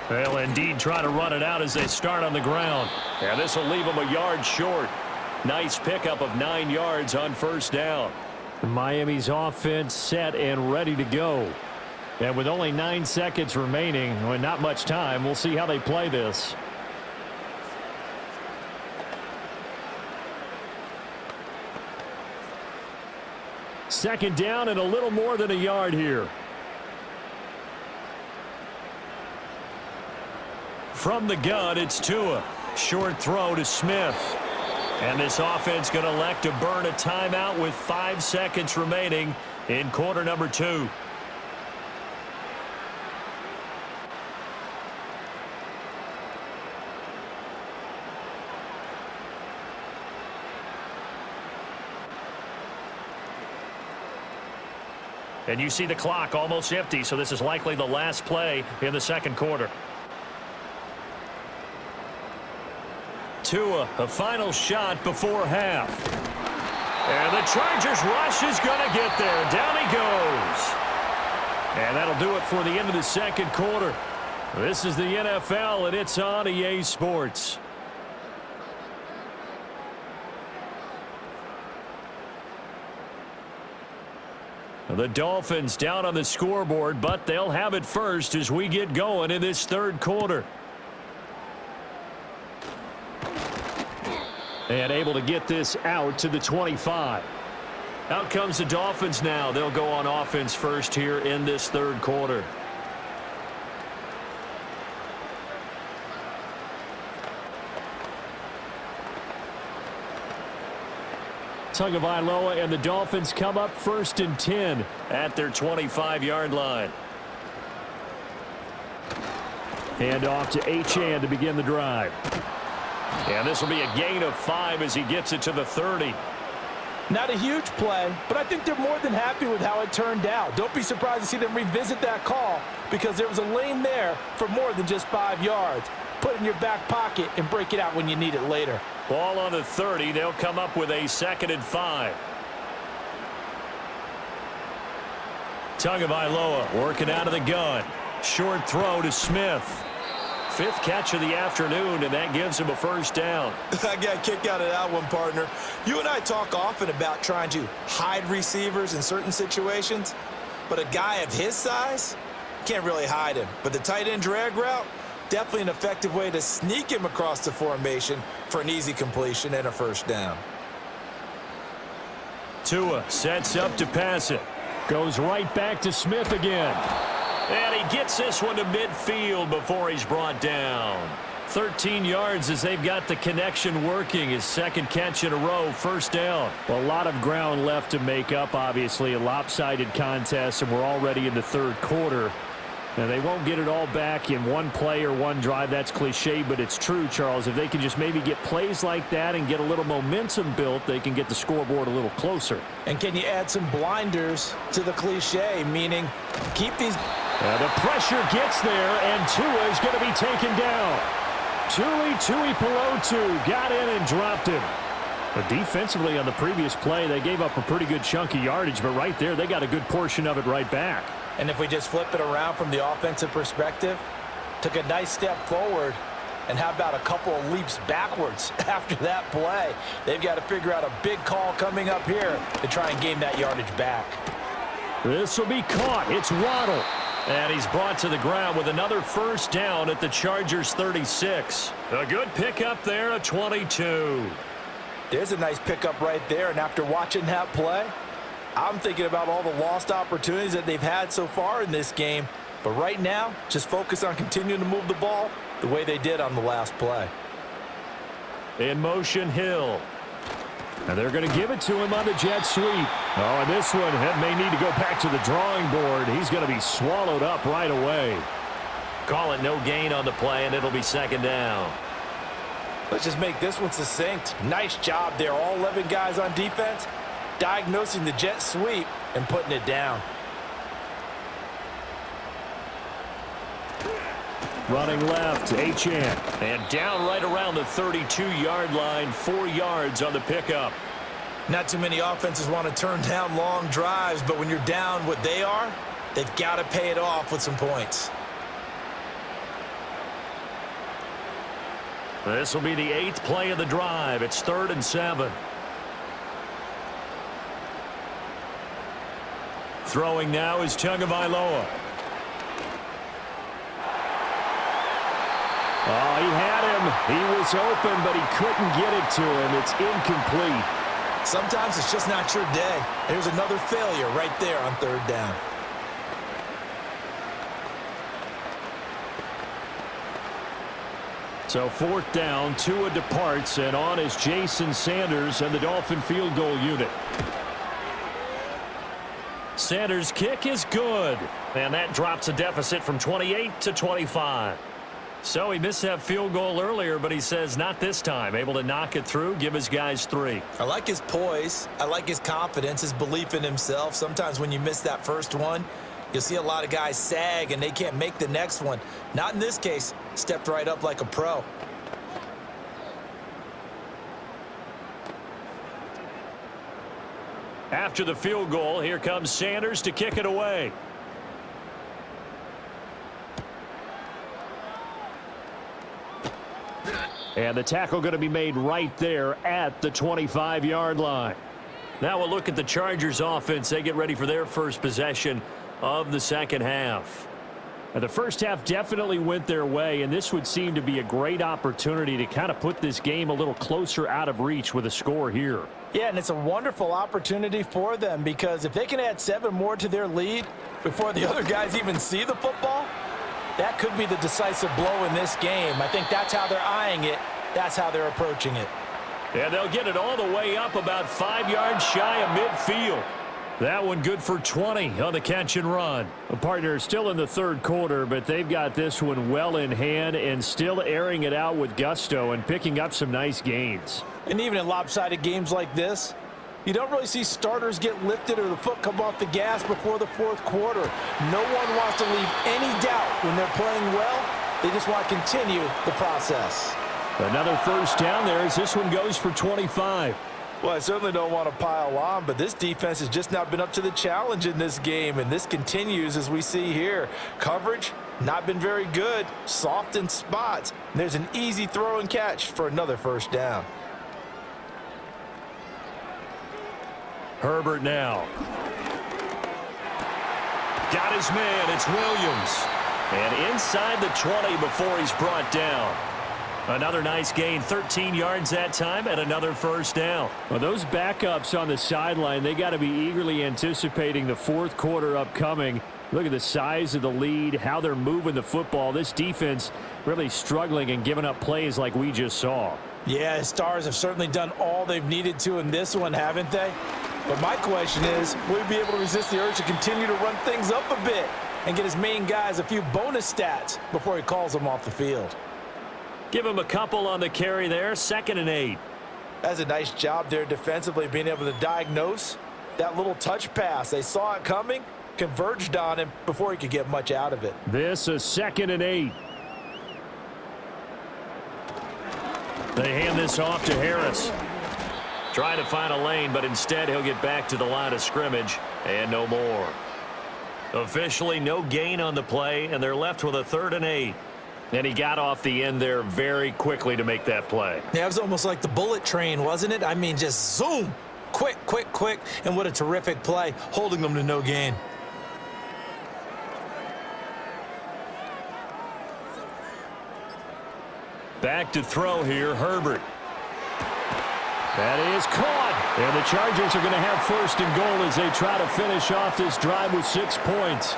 They'll indeed try to run it out as they start on the ground. And this will leave them a yard short. Nice pickup of 9 yards on first down. Miami's offense set and ready to go. And with only 9 seconds remaining, and not much time, we'll see how they play this. Second down and a little more than a yard here. From the gun, it's Tua. Short throw to Smith. And this offense going to elect to burn a timeout with 5 seconds remaining in quarter number 2. And you see the clock almost empty, so this is likely the last play in the second quarter. Tua, a final shot before half. And the Chargers rush is going to get there. Down he goes. And that'll do it for the end of the second quarter. This is the NFL, and it's on EA Sports. The Dolphins down on the scoreboard, but they'll have it first as we get going in this third quarter. And able to get this out to the 25. Out comes the Dolphins now. They'll go on offense first here in this third quarter. Tagovailoa and the Dolphins come up first and 10 at their 25-yard line. Hand off to Achane to begin the drive. And this will be a gain of 5 as he gets it to the 30. Not a huge play, but I think they're more than happy with how it turned out. Don't be surprised to see them revisit that call because there was a lane there for more than just 5 yards. Put it in your back pocket and break it out when you need it later. Ball on the 30. They'll come up with a 2nd and 5. Tagovailoa working out of the gun. Short throw to Smith. 5th catch of the afternoon, and that gives him a first down. I got a kick out of that one, partner. You and I talk often about trying to hide receivers in certain situations, but a guy of his size can't really hide him. But the tight end drag route, Definitely an effective way to sneak him across the formation for an easy completion and a first down. Tua sets up to pass it. Goes right back to Smith again. And he gets this one to midfield before he's brought down. 13 yards as they've got the connection working. His second catch in a row, first down. Well, a lot of ground left to make up, obviously. A lopsided contest, and we're already in the third quarter. Now, they won't get it all back in one play or one drive. That's cliche, but it's true, Charles. If they can just maybe get plays like that and get a little momentum built, they can get the scoreboard a little closer. And can you add some blinders to the cliche, meaning keep these... The pressure gets there, and Tua is going to be taken down. Tui Pelotu got in and dropped him. But defensively on the previous play, they gave up a pretty good chunk of yardage, but right there, they got a good portion of it right back. And if we just flip it around from the offensive perspective, took a nice step forward, and how about a couple of leaps backwards after that play? They've got to figure out a big call coming up here to try and gain that yardage back. This will be caught. It's Waddle. And he's brought to the ground with another first down at the Chargers' 36. A good pickup there, a 22. There's a nice pickup right there, and after watching that play, I'm thinking about all the lost opportunities that they've had so far in this game. But right now, just focus on continuing to move the ball the way they did on the last play. In motion, Hill. And they're going to give it to him on the jet sweep. Oh, and this one may need to go back to the drawing board. He's going to be swallowed up right away. Call it no gain on the play, and it'll be second down. Let's just make this one succinct. Nice job there. All 11 guys on defense diagnosing the jet sweep and putting it down. Running left, Achane. And down right around the 32-yard line, 4 yards on the pickup. Not too many offenses want to turn down long drives, but when you're down what they are, they've got to pay it off with some points. This will be the 8th play of the drive. It's 3rd and 7. Throwing now is Tagovailoa. Oh, he had him. He was open, but he couldn't get it to him. It's incomplete. Sometimes it's just not your day. There's another failure right there on 3rd down. So 4th down, Tua departs, and on is Jason Sanders and the Dolphin field goal unit. Sanders' kick is good, and that drops a deficit from 28 to 25. So he missed that field goal earlier, but he says not this time. Able to knock it through, give his guys 3. I like his poise. I like his confidence, his belief in himself. Sometimes when you miss that first one, you'll see a lot of guys sag and they can't make the next one. Not in this case. Stepped right up like a pro. After the field goal, here comes Sanders to kick it away. And the tackle going to be made right there at the 25-yard line. Now we'll look at the Chargers offense. They get ready for their first possession of the second half. Now, the first half definitely went their way, and this would seem to be a great opportunity to kind of put this game a little closer out of reach with a score here. Yeah, and it's a wonderful opportunity for them because if they can add 7 more to their lead before the other guys even see the football, that could be the decisive blow in this game. I think that's how they're eyeing it. That's how they're approaching it. And they'll get it all the way up about 5 yards shy of midfield. That one good for 20 on the catch and run. The partner still in the third quarter, but they've got this one well in hand and still airing it out with gusto and picking up some nice gains. And even in lopsided games like this, you don't really see starters get lifted or the foot come off the gas before the fourth quarter. No one wants to leave any doubt when they're playing well. They just want to continue the process. Another first down there as this one goes for 25. Well, I certainly don't want to pile on, but this defense has just not been up to the challenge in this game, and this continues as we see here. Coverage, not been very good, soft in spots. And there's an easy throw and catch for another first down. Herbert now. Got his man. It's Williams. And inside the 20 before he's brought down. Another nice gain, 13 yards that time, and another first down. Well, those backups on the sideline, they got to be eagerly anticipating the fourth quarter upcoming. Look at the size of the lead, how they're moving the football. This defense really struggling and giving up plays like we just saw. Yeah, Stars have certainly done all they've needed to in this one, haven't they? But my question is, will he be able to resist the urge to continue to run things up a bit and get his main guys a few bonus stats before he calls them off the field? Give him a couple on the carry there, 2nd and 8. That's a nice job there defensively, being able to diagnose that little touch pass. They saw it coming, converged on him before he could get much out of it. This is 2nd and 8. They hand this off to Harris. Trying to find a lane, but instead he'll get back to the line of scrimmage and no more. Officially no gain on the play, and they're left with a 3rd and 8. And he got off the end there very quickly to make that play. Yeah, it was almost like the bullet train, wasn't it? I mean, just zoom. Quick, quick, quick. And what a terrific play, holding them to no gain. Back to throw here, Herbert. That is caught. And the Chargers are going to have 1st and goal as they try to finish off this drive with 6 points.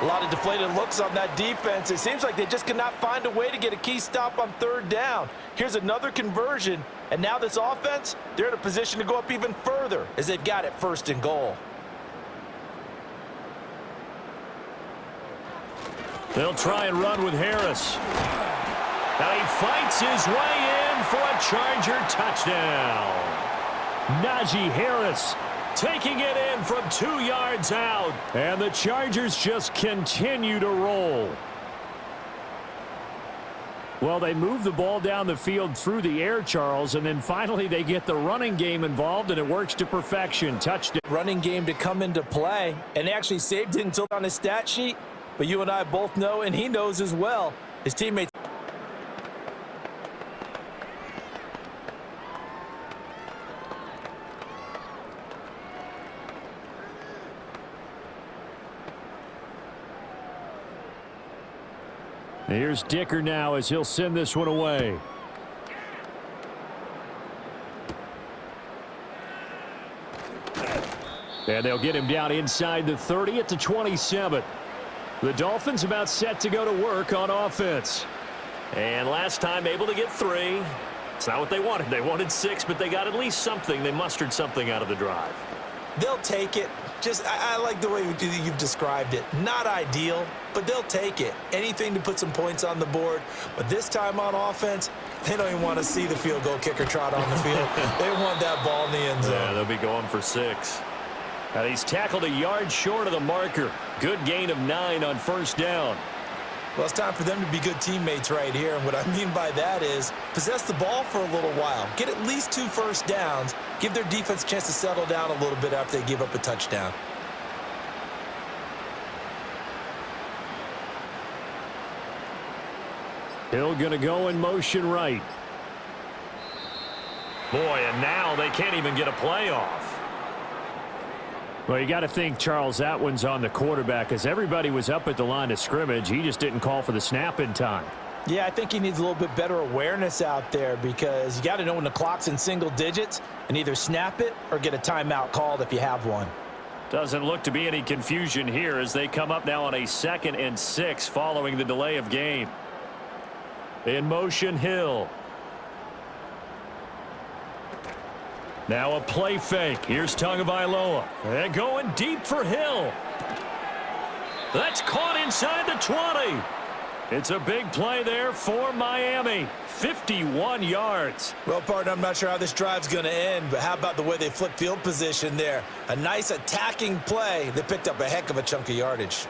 A lot of deflated looks on that defense. It seems like they just cannot find a way to get a key stop on 3rd down. Here's another conversion, and now this offense, they're in a position to go up even further as they've got it 1st and goal. They'll try and run with Harris. Now he fights his way in for a Charger touchdown. Najee Harris taking it in from 2 yards out. And the Chargers just continue to roll. Well, they move the ball down the field through the air, Charles, and then finally they get the running game involved, and it works to perfection. Touchdown. Running game to come into play, and they actually saved it until on his stat sheet. But you and I both know, and he knows as well, his teammates. Here's Dicker now as he'll send this one away. And they'll get him down inside the 30 at the 27. The Dolphins about set to go to work on offense. And last time able to get 3. It's not what they wanted. They wanted 6, but they got at least something. They mustered something out of the drive. They'll take it. I like the way you've described it. Not ideal, but they'll take it. Anything to put some points on the board. But this time on offense, they don't even want to see the field goal kicker trot on the field. They want that ball in the end zone. Yeah, they'll be going for 6. And he's tackled a yard short of the marker. Good gain of 9 on 1st down. Well, it's time for them to be good teammates right here. And what I mean by that is possess the ball for a little while. Get at least 2 first downs. Give their defense a chance to settle down a little bit after they give up a touchdown. Hill going to go in motion right. Boy, and now they can't even get a play off. Well, you got to think, Charles, that one's on the quarterback as everybody was up at the line of scrimmage. He just didn't call for the snap in time. Yeah, I think he needs a little bit better awareness out there because you got to know when the clock's in single digits and either snap it or get a timeout called if you have one. Doesn't look to be any confusion here as they come up now on a 2nd and 6 following the delay of game. In motion, Hill. Now a play fake. Here's Tagovailoa. And going deep for Hill. That's caught inside the 20. It's a big play there for Miami. 51 yards. Well, partner, I'm not sure how this drive's going to end, but how about the way they flipped field position there? A nice attacking play that picked up a heck of a chunk of yardage.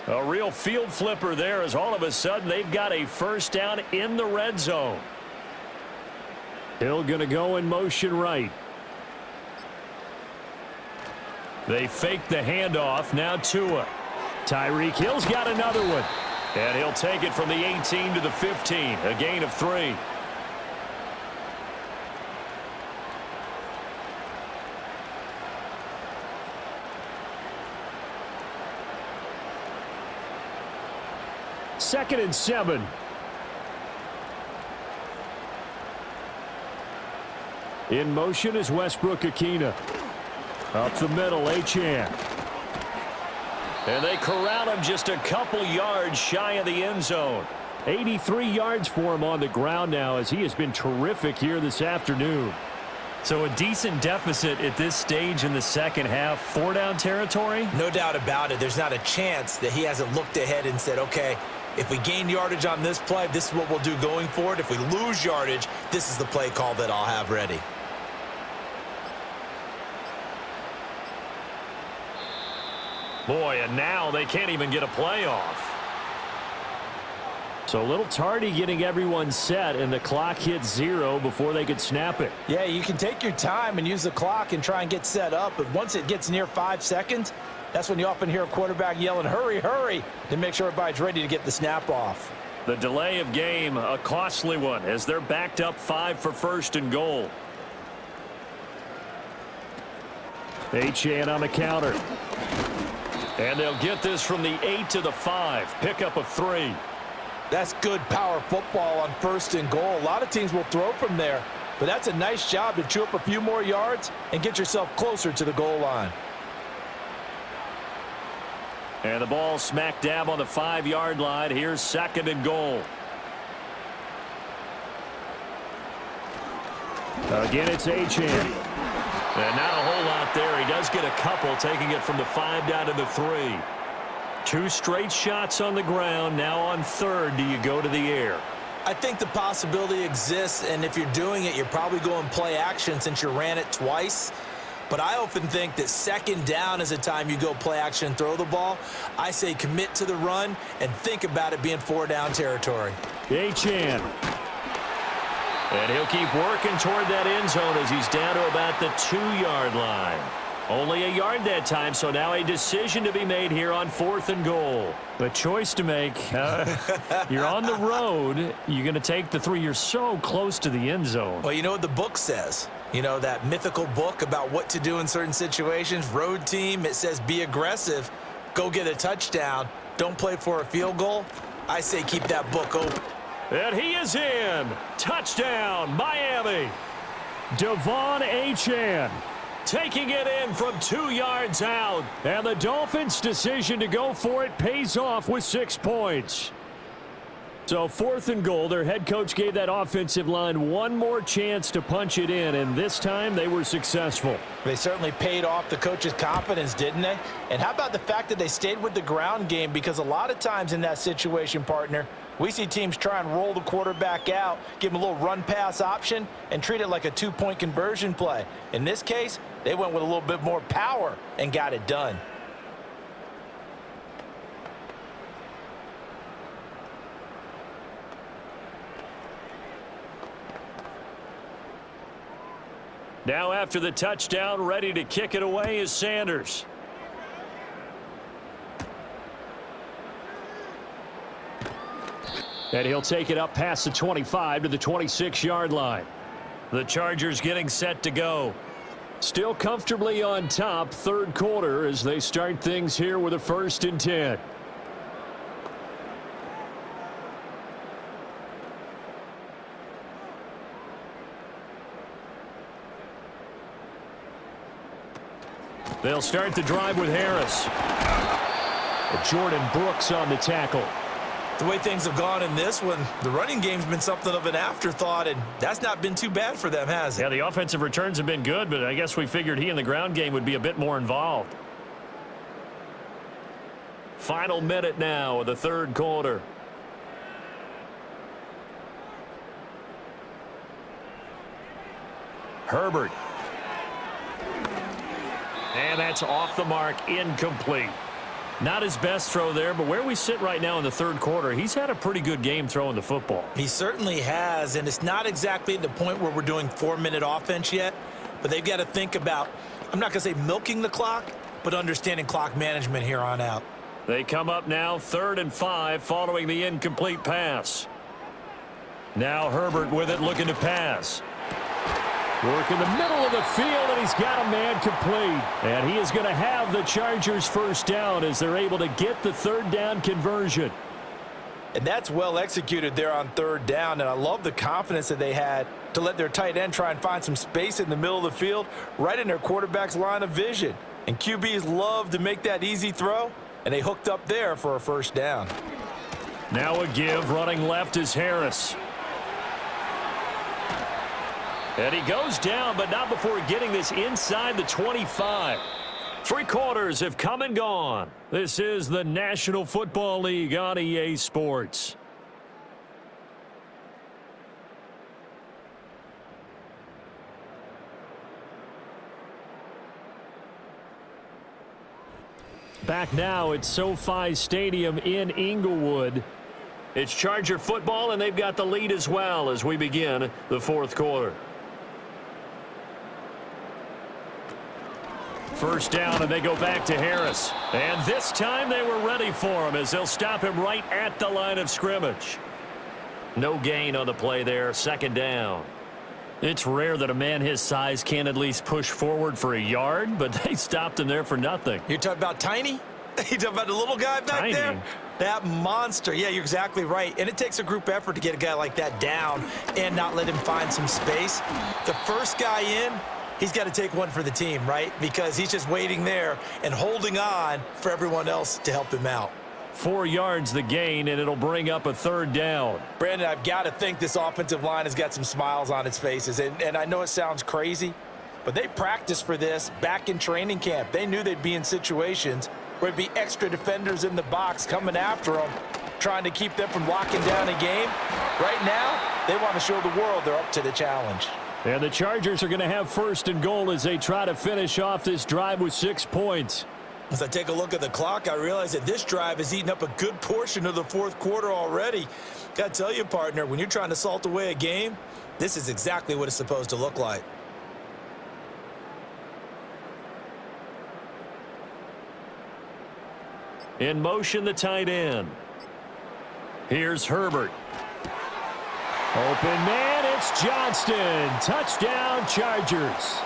A real field flipper there as all of a sudden they've got a 1st down in the red zone. Hill going to go in motion right. They fake the handoff. Now Tua. Tyreek Hill's got another one. And he'll take it from the 18 to the 15. A gain of 3. 2nd and 7. In motion is Westbrook-Ikhine. Up the middle, Achane. And they corral him just a couple yards shy of the end zone. 83 yards for him on the ground now as he has been terrific here this afternoon. So a decent deficit at this stage in the second half. 4-down territory? No doubt about it. There's not a chance that he hasn't looked ahead and said, okay, if we gain yardage on this play, this is what we'll do going forward. If we lose yardage, this is the play call that I'll have ready. Boy, and now they can't even get a play off. So a little tardy getting everyone set, and the clock hits 0 before they could snap it. Yeah, you can take your time and use the clock and try and get set up, but once it gets near 5 seconds, that's when you often hear a quarterback yelling, hurry, hurry, to make sure everybody's ready to get the snap off. The delay of game, a costly one, as they're backed up 5 for 1st and goal. Achane on the counter. And they'll get this from the 8 to the 5. Pickup of 3. That's good power football on 1st and goal. A lot of teams will throw from there, but that's a nice job to chew up a few more yards and get yourself closer to the goal line. And the ball smack dab on the 5-yard line. Here's 2nd and goal. Again, it's Achane. And not a whole lot there. He does get a couple, taking it from the 5 down to the 3. 2 straight shots on the ground. Now on 3rd, do you go to the air? I think the possibility exists, and if you're doing it, you're probably going play action since you ran it twice. But I often think that 2nd down is a time you go play action and throw the ball. I say commit to the run and think about it being 4-down territory. Achane. And he'll keep working toward that end zone as he's down to about the 2-yard line. Only a yard that time, so now a decision to be made here on 4th and goal. A choice to make. You're on the road. You're going to take the 3. You're so close to the end zone. Well, you know what the book says. You know, that mythical book about what to do in certain situations. Road team, it says be aggressive. Go get a touchdown. Don't play for a field goal. I say keep that book open. And he is in. Touchdown, Miami. Devon Achane. Taking it in from 2 yards out. And the Dolphins' decision to go for it pays off with 6 points. So 4th and goal, their head coach gave that offensive line one more chance to punch it in, and this time they were successful. They certainly paid off the coach's confidence, didn't they? And how about the fact that they stayed with the ground game? Because a lot of times in that situation, partner, we see teams try and roll the quarterback out, give him a little run-pass option, and treat it like a 2-point conversion play. In this case, they went with a little bit more power and got it done. Now after the touchdown, ready to kick it away is Sanders. And he'll take it up past the 25 to the 26-yard line. The Chargers getting set to go. Still comfortably on top, 3rd quarter as they start things here with a 1st and 10. They'll start the drive with Harris. Jordan Brooks on the tackle. The way things have gone in this one, the running game's been something of an afterthought, and that's not been too bad for them, has it? Yeah, the offensive returns have been good, but I guess we figured he in the ground game would be a bit more involved. Final minute now of the 3rd quarter. Herbert. And that's off the mark, incomplete. Not his best throw there, but where we sit right now in the 3rd quarter, he's had a pretty good game throwing the football. He certainly has, and it's not exactly at the point where we're doing 4-minute offense yet, but they've got to think about, I'm not going to say milking the clock, but understanding clock management here on out. They come up now 3rd and 5 following the incomplete pass. Now Herbert with it, looking to pass. Work in the middle of the field, and he's got a man complete. And he is going to have the Chargers 1st down as they're able to get the 3rd down conversion. And that's well executed there on third down. And I love the confidence that they had to let their tight end try and find some space in the middle of the field, right in their quarterback's line of vision. And QBs love to make that easy throw, and they hooked up there for a first down. Now a give, running left is Harris. And he goes down, but not before getting this inside the 25. 3 quarters have come and gone. This is the National Football League on EA Sports. Back now at SoFi Stadium in Inglewood. It's Charger football, and they've got the lead as well as we begin the 4th quarter. First down, and they go back to Harris. And this time they were ready for him as they'll stop him right at the line of scrimmage. No gain on the play there, 2nd down. It's rare that a man his size can't at least push forward for a yard, but they stopped him there for nothing. You're talking about Tiny? You talking about the little guy back there? That monster. Yeah, you're exactly right. And it takes a group effort to get a guy like that down and not let him find some space. The first guy in, he's got to take one for the team, right? Because he's just waiting there and holding on for everyone else to help him out. 4 yards the gain, and it'll bring up a 3rd down. Brandon, I've got to think this offensive line has got some smiles on its faces. And I know it sounds crazy, but they practiced for this back in training camp. They knew they'd be in situations where there'd be extra defenders in the box coming after them, trying to keep them from locking down a game. Right now, they want to show the world they're up to the challenge. And the Chargers are going to have 1st and goal as they try to finish off this drive with 6 points. As I take a look at the clock, I realize that this drive has eaten up a good portion of the 4th quarter already. Got to tell you, partner, when you're trying to salt away a game, this is exactly what it's supposed to look like. In motion, the tight end. Here's Herbert. Open man, it's Johnston. Touchdown, Chargers.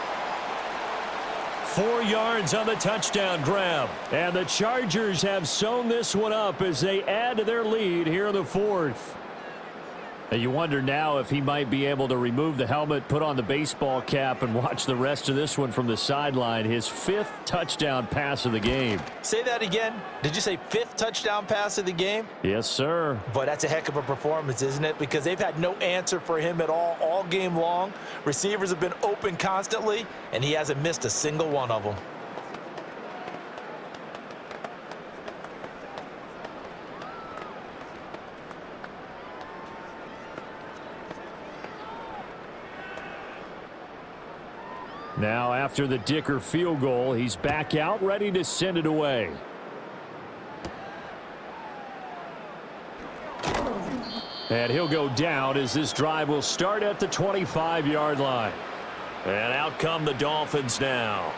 4 yards on the touchdown grab. And the Chargers have sewn this one up as they add to their lead here in the 4th. And you wonder now if he might be able to remove the helmet, put on the baseball cap, and watch the rest of this one from the sideline. His 5th touchdown pass of the game. Say that again. Did you say 5th touchdown pass of the game? Yes, sir. But that's a heck of a performance, isn't it? Because they've had no answer for him at all game long. Receivers have been open constantly, and he hasn't missed a single one of them. Now, after the Dicker field goal, he's back out, ready to send it away. And he'll go down as this drive will start at the 25-yard line. And out come the Dolphins now.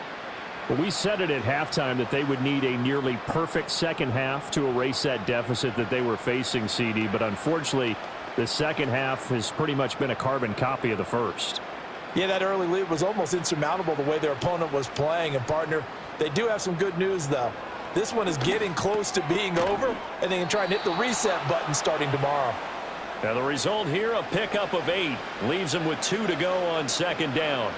Well, we said it at halftime that they would need a nearly perfect second half to erase that deficit that they were facing, CD. But unfortunately, the second half has pretty much been a carbon copy of the first. Yeah, that early lead was almost insurmountable the way their opponent was playing. And, partner, they do have some good news, though. This one is getting close to being over, and they can try and hit the reset button starting tomorrow. Now the result here, a pickup of 8. Leaves them with 2 to go on 2nd down.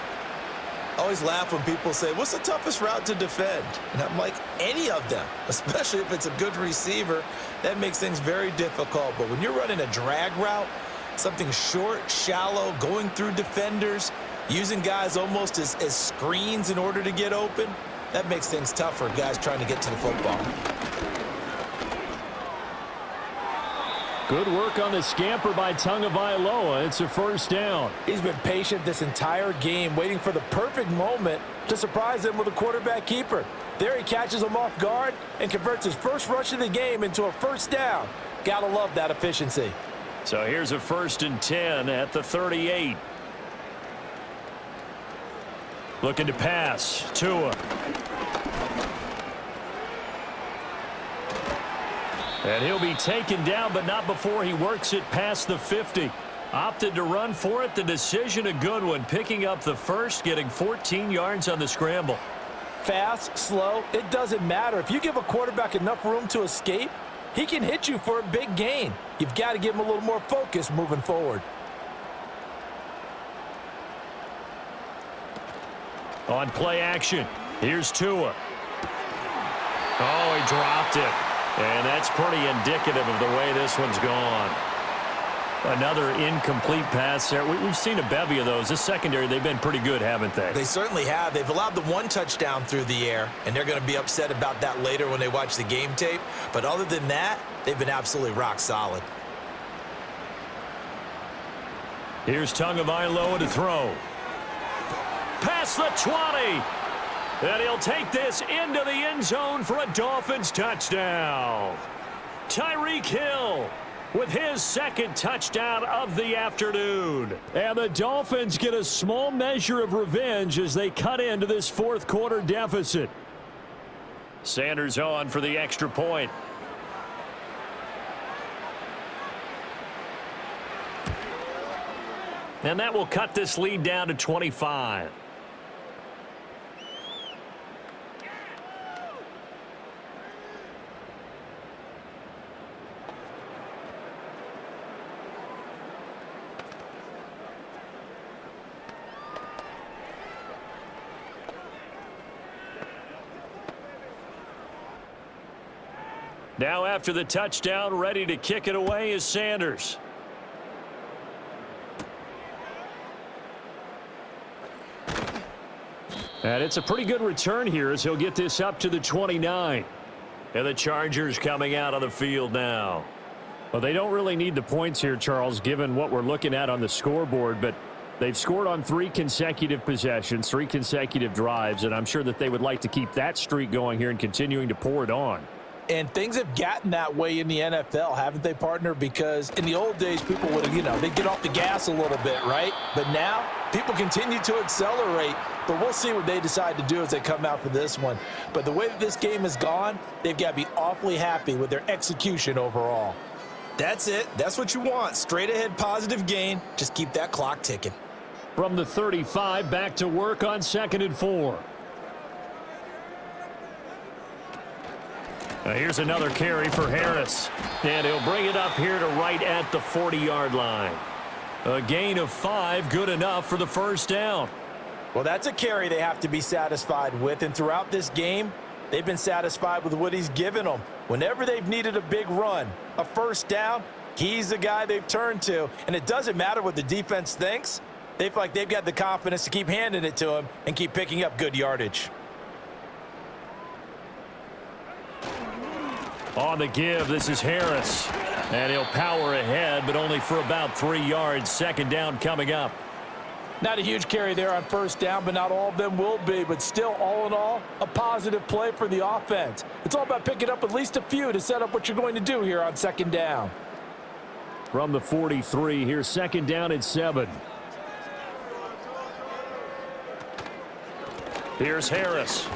I always laugh when people say, what's the toughest route to defend? And I'm like, any of them, especially if it's a good receiver. That makes things very difficult. But when you're running a drag route, something short, shallow, going through defenders, using guys almost as screens in order to get open, that makes things tough for guys trying to get to the football. Good work on the scamper by Tagovailoa. It's a 1st down. He's been patient this entire game, waiting for the perfect moment to surprise him with a quarterback keeper. There he catches him off guard and converts his first rush of the game into a 1st down. Gotta love that efficiency. So here's a 1st and 10 at the 38. Looking to pass. Tua. And he'll be taken down, but not before he works it past the 50. Opted to run for it. The decision a good one. Picking up the 1st, getting 14 yards on the scramble. Fast, slow, it doesn't matter. If you give a quarterback enough room to escape, he can hit you for a big gain. You've got to give him a little more focus moving forward. On play action, here's Tua. Oh, he dropped it. And that's pretty indicative of the way this one's gone. Another incomplete pass there. We've seen a bevy of those. This secondary, they've been pretty good, haven't they? They certainly have. They've allowed the one touchdown through the air, and they're going to be upset about that later when they watch the game tape. But other than that, they've been absolutely rock solid. Here's Tagovailoa to throw. Past the 20. And he'll take this into the end zone for a Dolphins touchdown. Tyreek Hill with his second touchdown of the afternoon. And the Dolphins get a small measure of revenge as they cut into this fourth quarter deficit. Sanders on for the extra point. And that will cut this lead down to 25. Now after the touchdown, ready to kick it away is Sanders. And it's a pretty good return here as he'll get this up to the 29. And the Chargers coming out on the field now. Well, they don't really need the points here, Charles, given what we're looking at on the scoreboard, but they've scored on 3 consecutive possessions, 3 consecutive drives, and I'm sure that they would like to keep that streak going here and continuing to pour it on. And things have gotten that way in the NFL, haven't they, partner? Because in the old days, people would have, they'd get off the gas a little bit, right? But now, people continue to accelerate. But we'll see what they decide to do as they come out for this one. But the way that this game has gone, they've got to be awfully happy with their execution overall. That's it. That's what you want. Straight ahead positive gain. Just keep that clock ticking. From the 35, back to work on 2nd and 4. Here's another carry for Harris. And he'll bring it up here to right at the 40-yard line. A gain of 5, good enough for the first down. Well, that's a carry they have to be satisfied with. And throughout this game, they've been satisfied with what he's given them. Whenever they've needed a big run, a first down, he's the guy they've turned to. And it doesn't matter what the defense thinks. They feel like they've got the confidence to keep handing it to him and keep picking up good yardage. On the give, this is Harris. And he'll power ahead, but only for about 3 yards. Second down coming up. Not a huge carry there on first down, but not all of them will be. But still, all in all, a positive play for the offense. It's all about picking up at least a few to set up what you're going to do here on 2nd down. From the 43, here's 2nd down and 7. Here's Harris.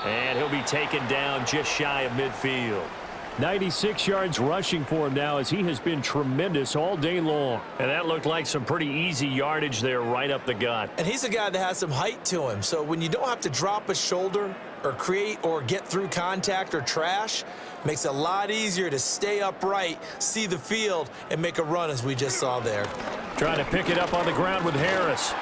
And he'll be taken down just shy of midfield. 96 yards rushing for him now as he has been tremendous all day long. And that looked like some pretty easy yardage there right up the gut. And he's a guy that has some height to him. So when you don't have to drop a shoulder or create or get through contact or trash, makes it a lot easier to stay upright, see the field, and make a run as we just saw there. Trying to pick it up on the ground with Harris.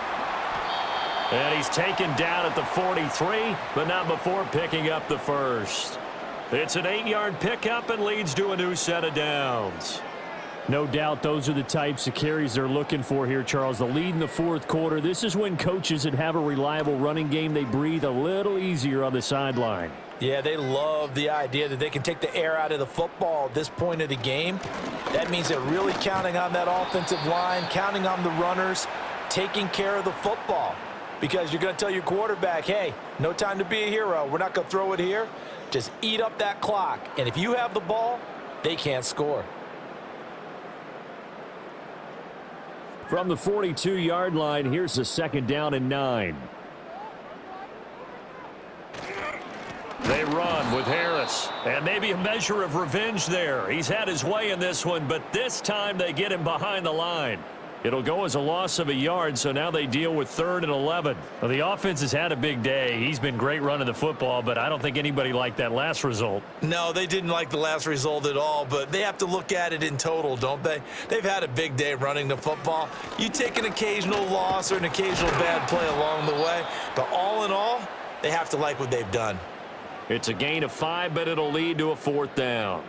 And he's taken down at the 43, but not before picking up the first. It's an 8-yard pickup and leads to a new set of downs. No doubt those are the types of carries they're looking for here, Charles. The lead in the fourth quarter. This is when coaches that have a reliable running game, they breathe a little easier on the sideline. Yeah, they love the idea that they can take the air out of the football at this point of the game. That means they're really counting on that offensive line, counting on the runners, taking care of the football. Because you're going to tell your quarterback, hey, no time to be a hero. We're not going to throw it here. Just eat up that clock. And if you have the ball, they can't score. From the 42-yard line, here's the 2nd down and 9. They run with Harris. And maybe a measure of revenge there. He's had his way in this one, but this time they get him behind the line. It'll go as a loss of a yard, so now they deal with 3rd and 11. Well, the offense has had a big day. He's been great running the football, but I don't think anybody liked that last result. No, they didn't like the last result at all, but they have to look at it in total, don't they? They've had a big day running the football. You take an occasional loss or an occasional bad play along the way, but all in all, they have to like what they've done. It's a gain of 5, but it'll lead to a 4th down.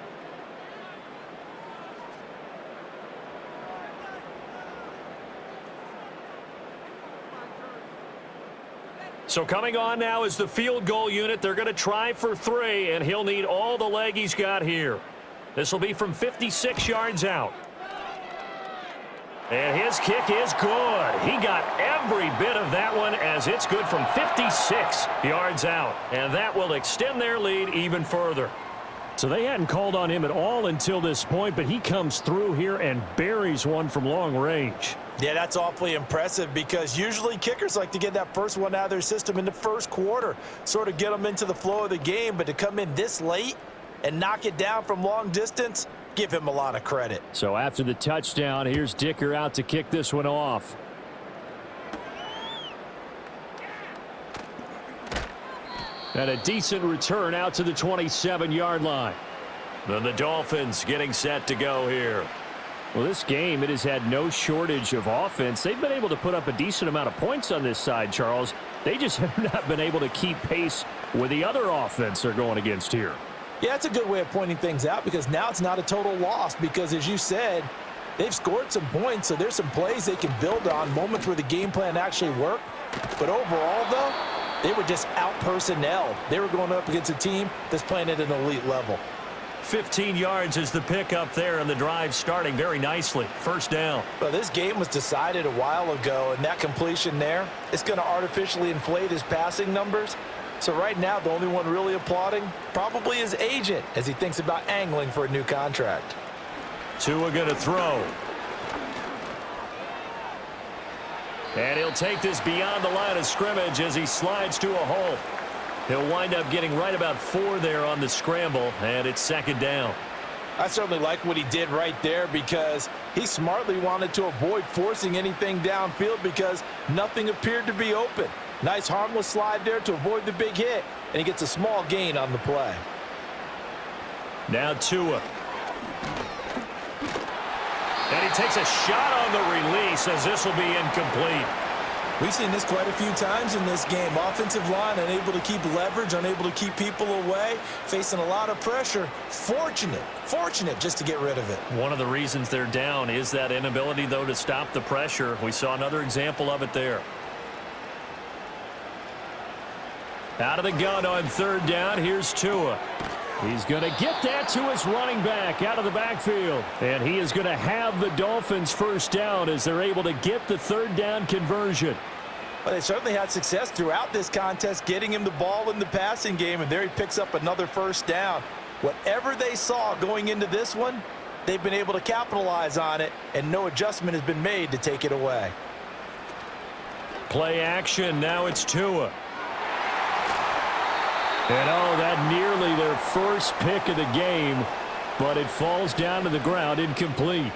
So coming on now is the field goal unit. They're going to try for 3, and he'll need all the leg he's got here. This will be from 56 yards out. And his kick is good. He got every bit of that one as it's good from 56 yards out. And that will extend their lead even further. So they hadn't called on him at all until this point, but he comes through here and buries one from long range. Yeah, that's awfully impressive because usually kickers like to get that first one out of their system in the first quarter, sort of get them into the flow of the game, but to come in this late and knock it down from long distance, give him a lot of credit. So after the touchdown, here's Dicker out to kick this one off. And a decent return out to the 27-yard line. Then the Dolphins getting set to go here. Well, this game, it has had no shortage of offense. They've been able to put up a decent amount of points on this side, Charles. They just have not been able to keep pace with the other offense they're going against here. Yeah, that's a good way of pointing things out because now it's not a total loss because, as you said, they've scored some points, so there's some plays they can build on, moments where the game plan actually worked. But overall, though, they were just out-personnel. They were going up against a team that's playing at an elite level. 15 yards is the pickup there, and the drive starting very nicely. First down. Well, this game was decided a while ago, and that completion there is going to artificially inflate his passing numbers. So right now, the only one really applauding probably his agent as he thinks about angling for a new contract. Tua going to throw. And he'll take this beyond the line of scrimmage as he slides to a hole. He'll wind up getting right about 4 there on the scramble, and it's 2nd down. I certainly like what he did right there because he smartly wanted to avoid forcing anything downfield because nothing appeared to be open. Nice harmless slide there to avoid the big hit, and he gets a small gain on the play. Now Tua. And he takes a shot on the release as this will be incomplete. We've seen this quite a few times in this game. Offensive line unable to keep leverage, unable to keep people away, facing a lot of pressure. Fortunate just to get rid of it. One of the reasons they're down is that inability, though, to stop the pressure. We saw another example of it there. Out of the gun on 3rd down, here's Tua. He's going to get that to his running back out of the backfield. And he is going to have the Dolphins first down as they're able to get the 3rd down conversion. Well, they certainly had success throughout this contest, getting him the ball in the passing game, and there he picks up another first down. Whatever they saw going into this one, they've been able to capitalize on it, and no adjustment has been made to take it away. Play action, now it's Tua. And that nearly their first pick of the game, but it falls down to the ground incomplete.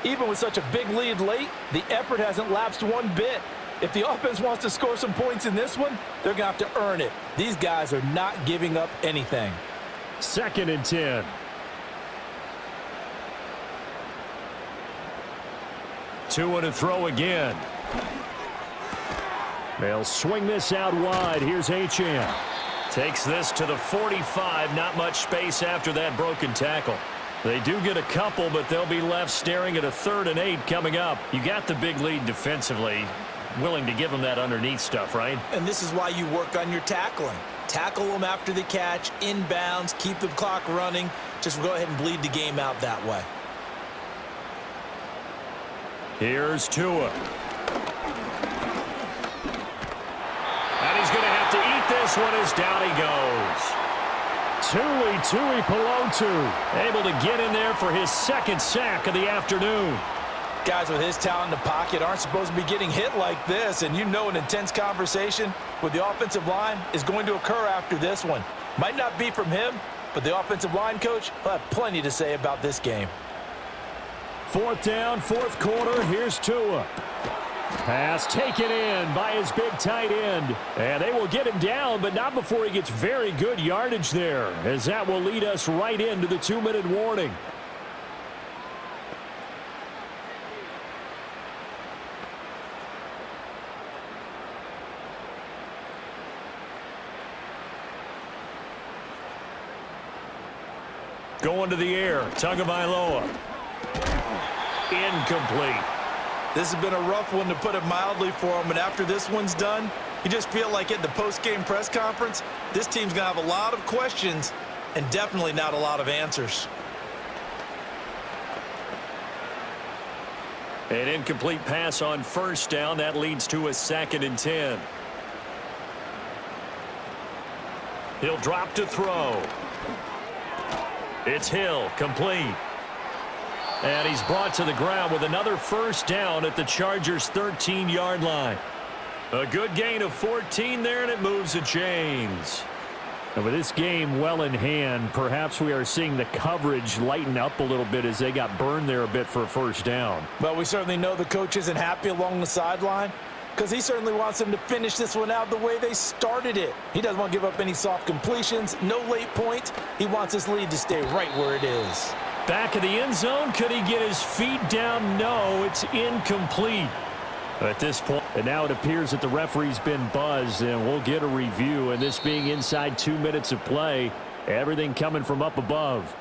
Even with such a big lead late, the effort hasn't lapsed one bit. If the offense wants to score some points in this one, they're going to have to earn it. These guys are not giving up anything. 2nd and 10. Tua to throw again. They'll swing this out wide. Here's Achane. Takes this to the 45. Not much space after that broken tackle. They do get a couple, but they'll be left staring at a 3rd and 8 coming up. You got the big lead defensively. Willing to give them that underneath stuff, right? And this is why you work on your tackling. Tackle them after the catch, inbounds, keep the clock running. Just go ahead and bleed the game out that way. Here's Tua. And he's going to have to eat this one as down he goes. Tui Pelotu. Able to get in there for his 2nd sack of the afternoon. Guys with his talent in the pocket aren't supposed to be getting hit like this, and you know an intense conversation with the offensive line is going to occur after this one. Might not be from him, but the offensive line coach will have plenty to say about this game. Fourth down, fourth quarter. Here's Tua. Pass taken in by his big tight end. And they will get him down, but not before he gets very good yardage there, as that will lead us right into the 2-minute warning. Going to the air. Tagovailoa. Incomplete. This has been a rough one, to put it mildly, for him. And after this one's done, you just feel like at the post-game press conference, this team's going to have a lot of questions and definitely not a lot of answers. An incomplete pass on first down. That leads to a 2nd and 10. He'll drop to throw. It's Hill, complete. And he's brought to the ground with another first down at the Chargers' 13-yard line. A good gain of 14 there, and it moves the chains. And with this game well in hand, perhaps we are seeing the coverage lighten up a little bit as they got burned there a bit for a first down. But we certainly know the coach isn't happy along the sideline, because he certainly wants them to finish this one out the way they started it. He doesn't want to give up any soft completions, no late points. He wants his lead to stay right where it is. Back of the end zone. Could he get his feet down? No, it's incomplete at this point. And now it appears that the referee's been buzzed, and we'll get a review. And this being inside 2 minutes of play, everything coming from up above.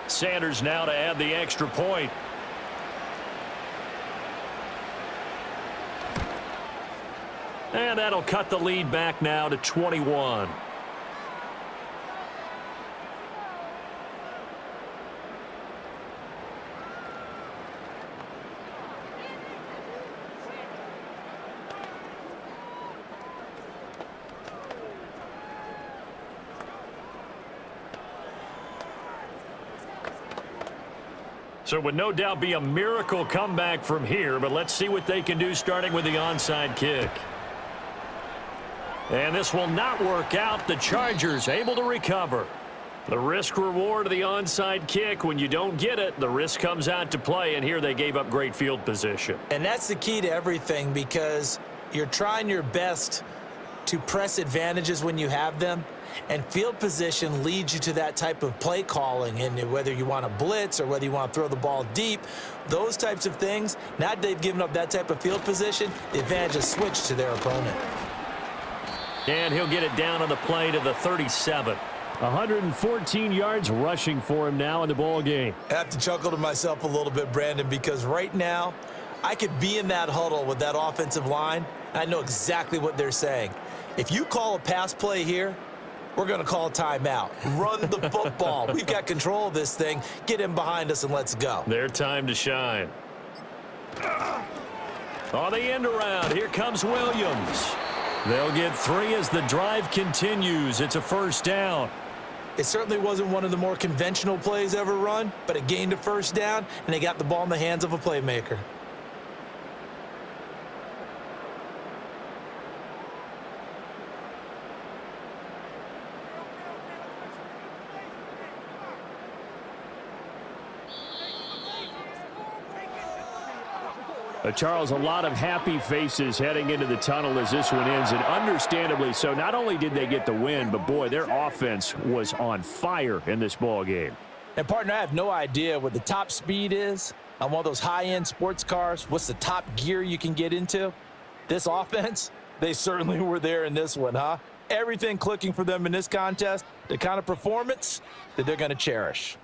Sanders now to add the extra point. And that'll cut the lead back now to 21. So it would no doubt be a miracle comeback from here, but let's see what they can do starting with the onside kick. And this will not work out. The Chargers able to recover. The risk reward of the onside kick, when you don't get it, the risk comes out to play, and here they gave up great field position. And that's the key to everything, because you're trying your best to press advantages when you have them, and field position leads you to that type of play calling. And whether you want to blitz or whether you want to throw the ball deep, those types of things, now that they've given up that type of field position, the advantage is switched to their opponent. And he'll get it down on the play to the 37. 114 yards rushing for him now in the ball game. I have to chuckle to myself a little bit, Brandon, because right now I could be in that huddle with that offensive line. I know exactly what they're saying. If you call a pass play here, we're going to call a timeout. Run the football. We've got control of this thing. Get him behind us and let's go. Their time to shine. On the end around, here comes Williams. They'll get 3 as the drive continues. It's a first down. It certainly wasn't one of the more conventional plays ever run, but it gained a first down, and they got the ball in the hands of a playmaker. Charles, a lot of happy faces heading into the tunnel as this one ends, and understandably so. Not only did they get the win, but boy, their offense was on fire in this ball game. And partner, I have no idea what the top speed is on one of those high-end sports cars. What's the top gear you can get into? This offense, they certainly were there in this one, huh? Everything clicking for them in this contest, the kind of performance that they're going to cherish.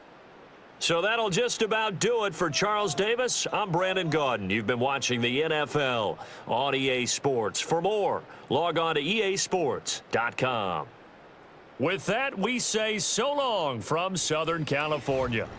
So that'll just about do it for Charles Davis. I'm Brandon Gaudin. You've been watching the NFL on EA Sports. For more, log on to easports.com. With that, we say so long from Southern California.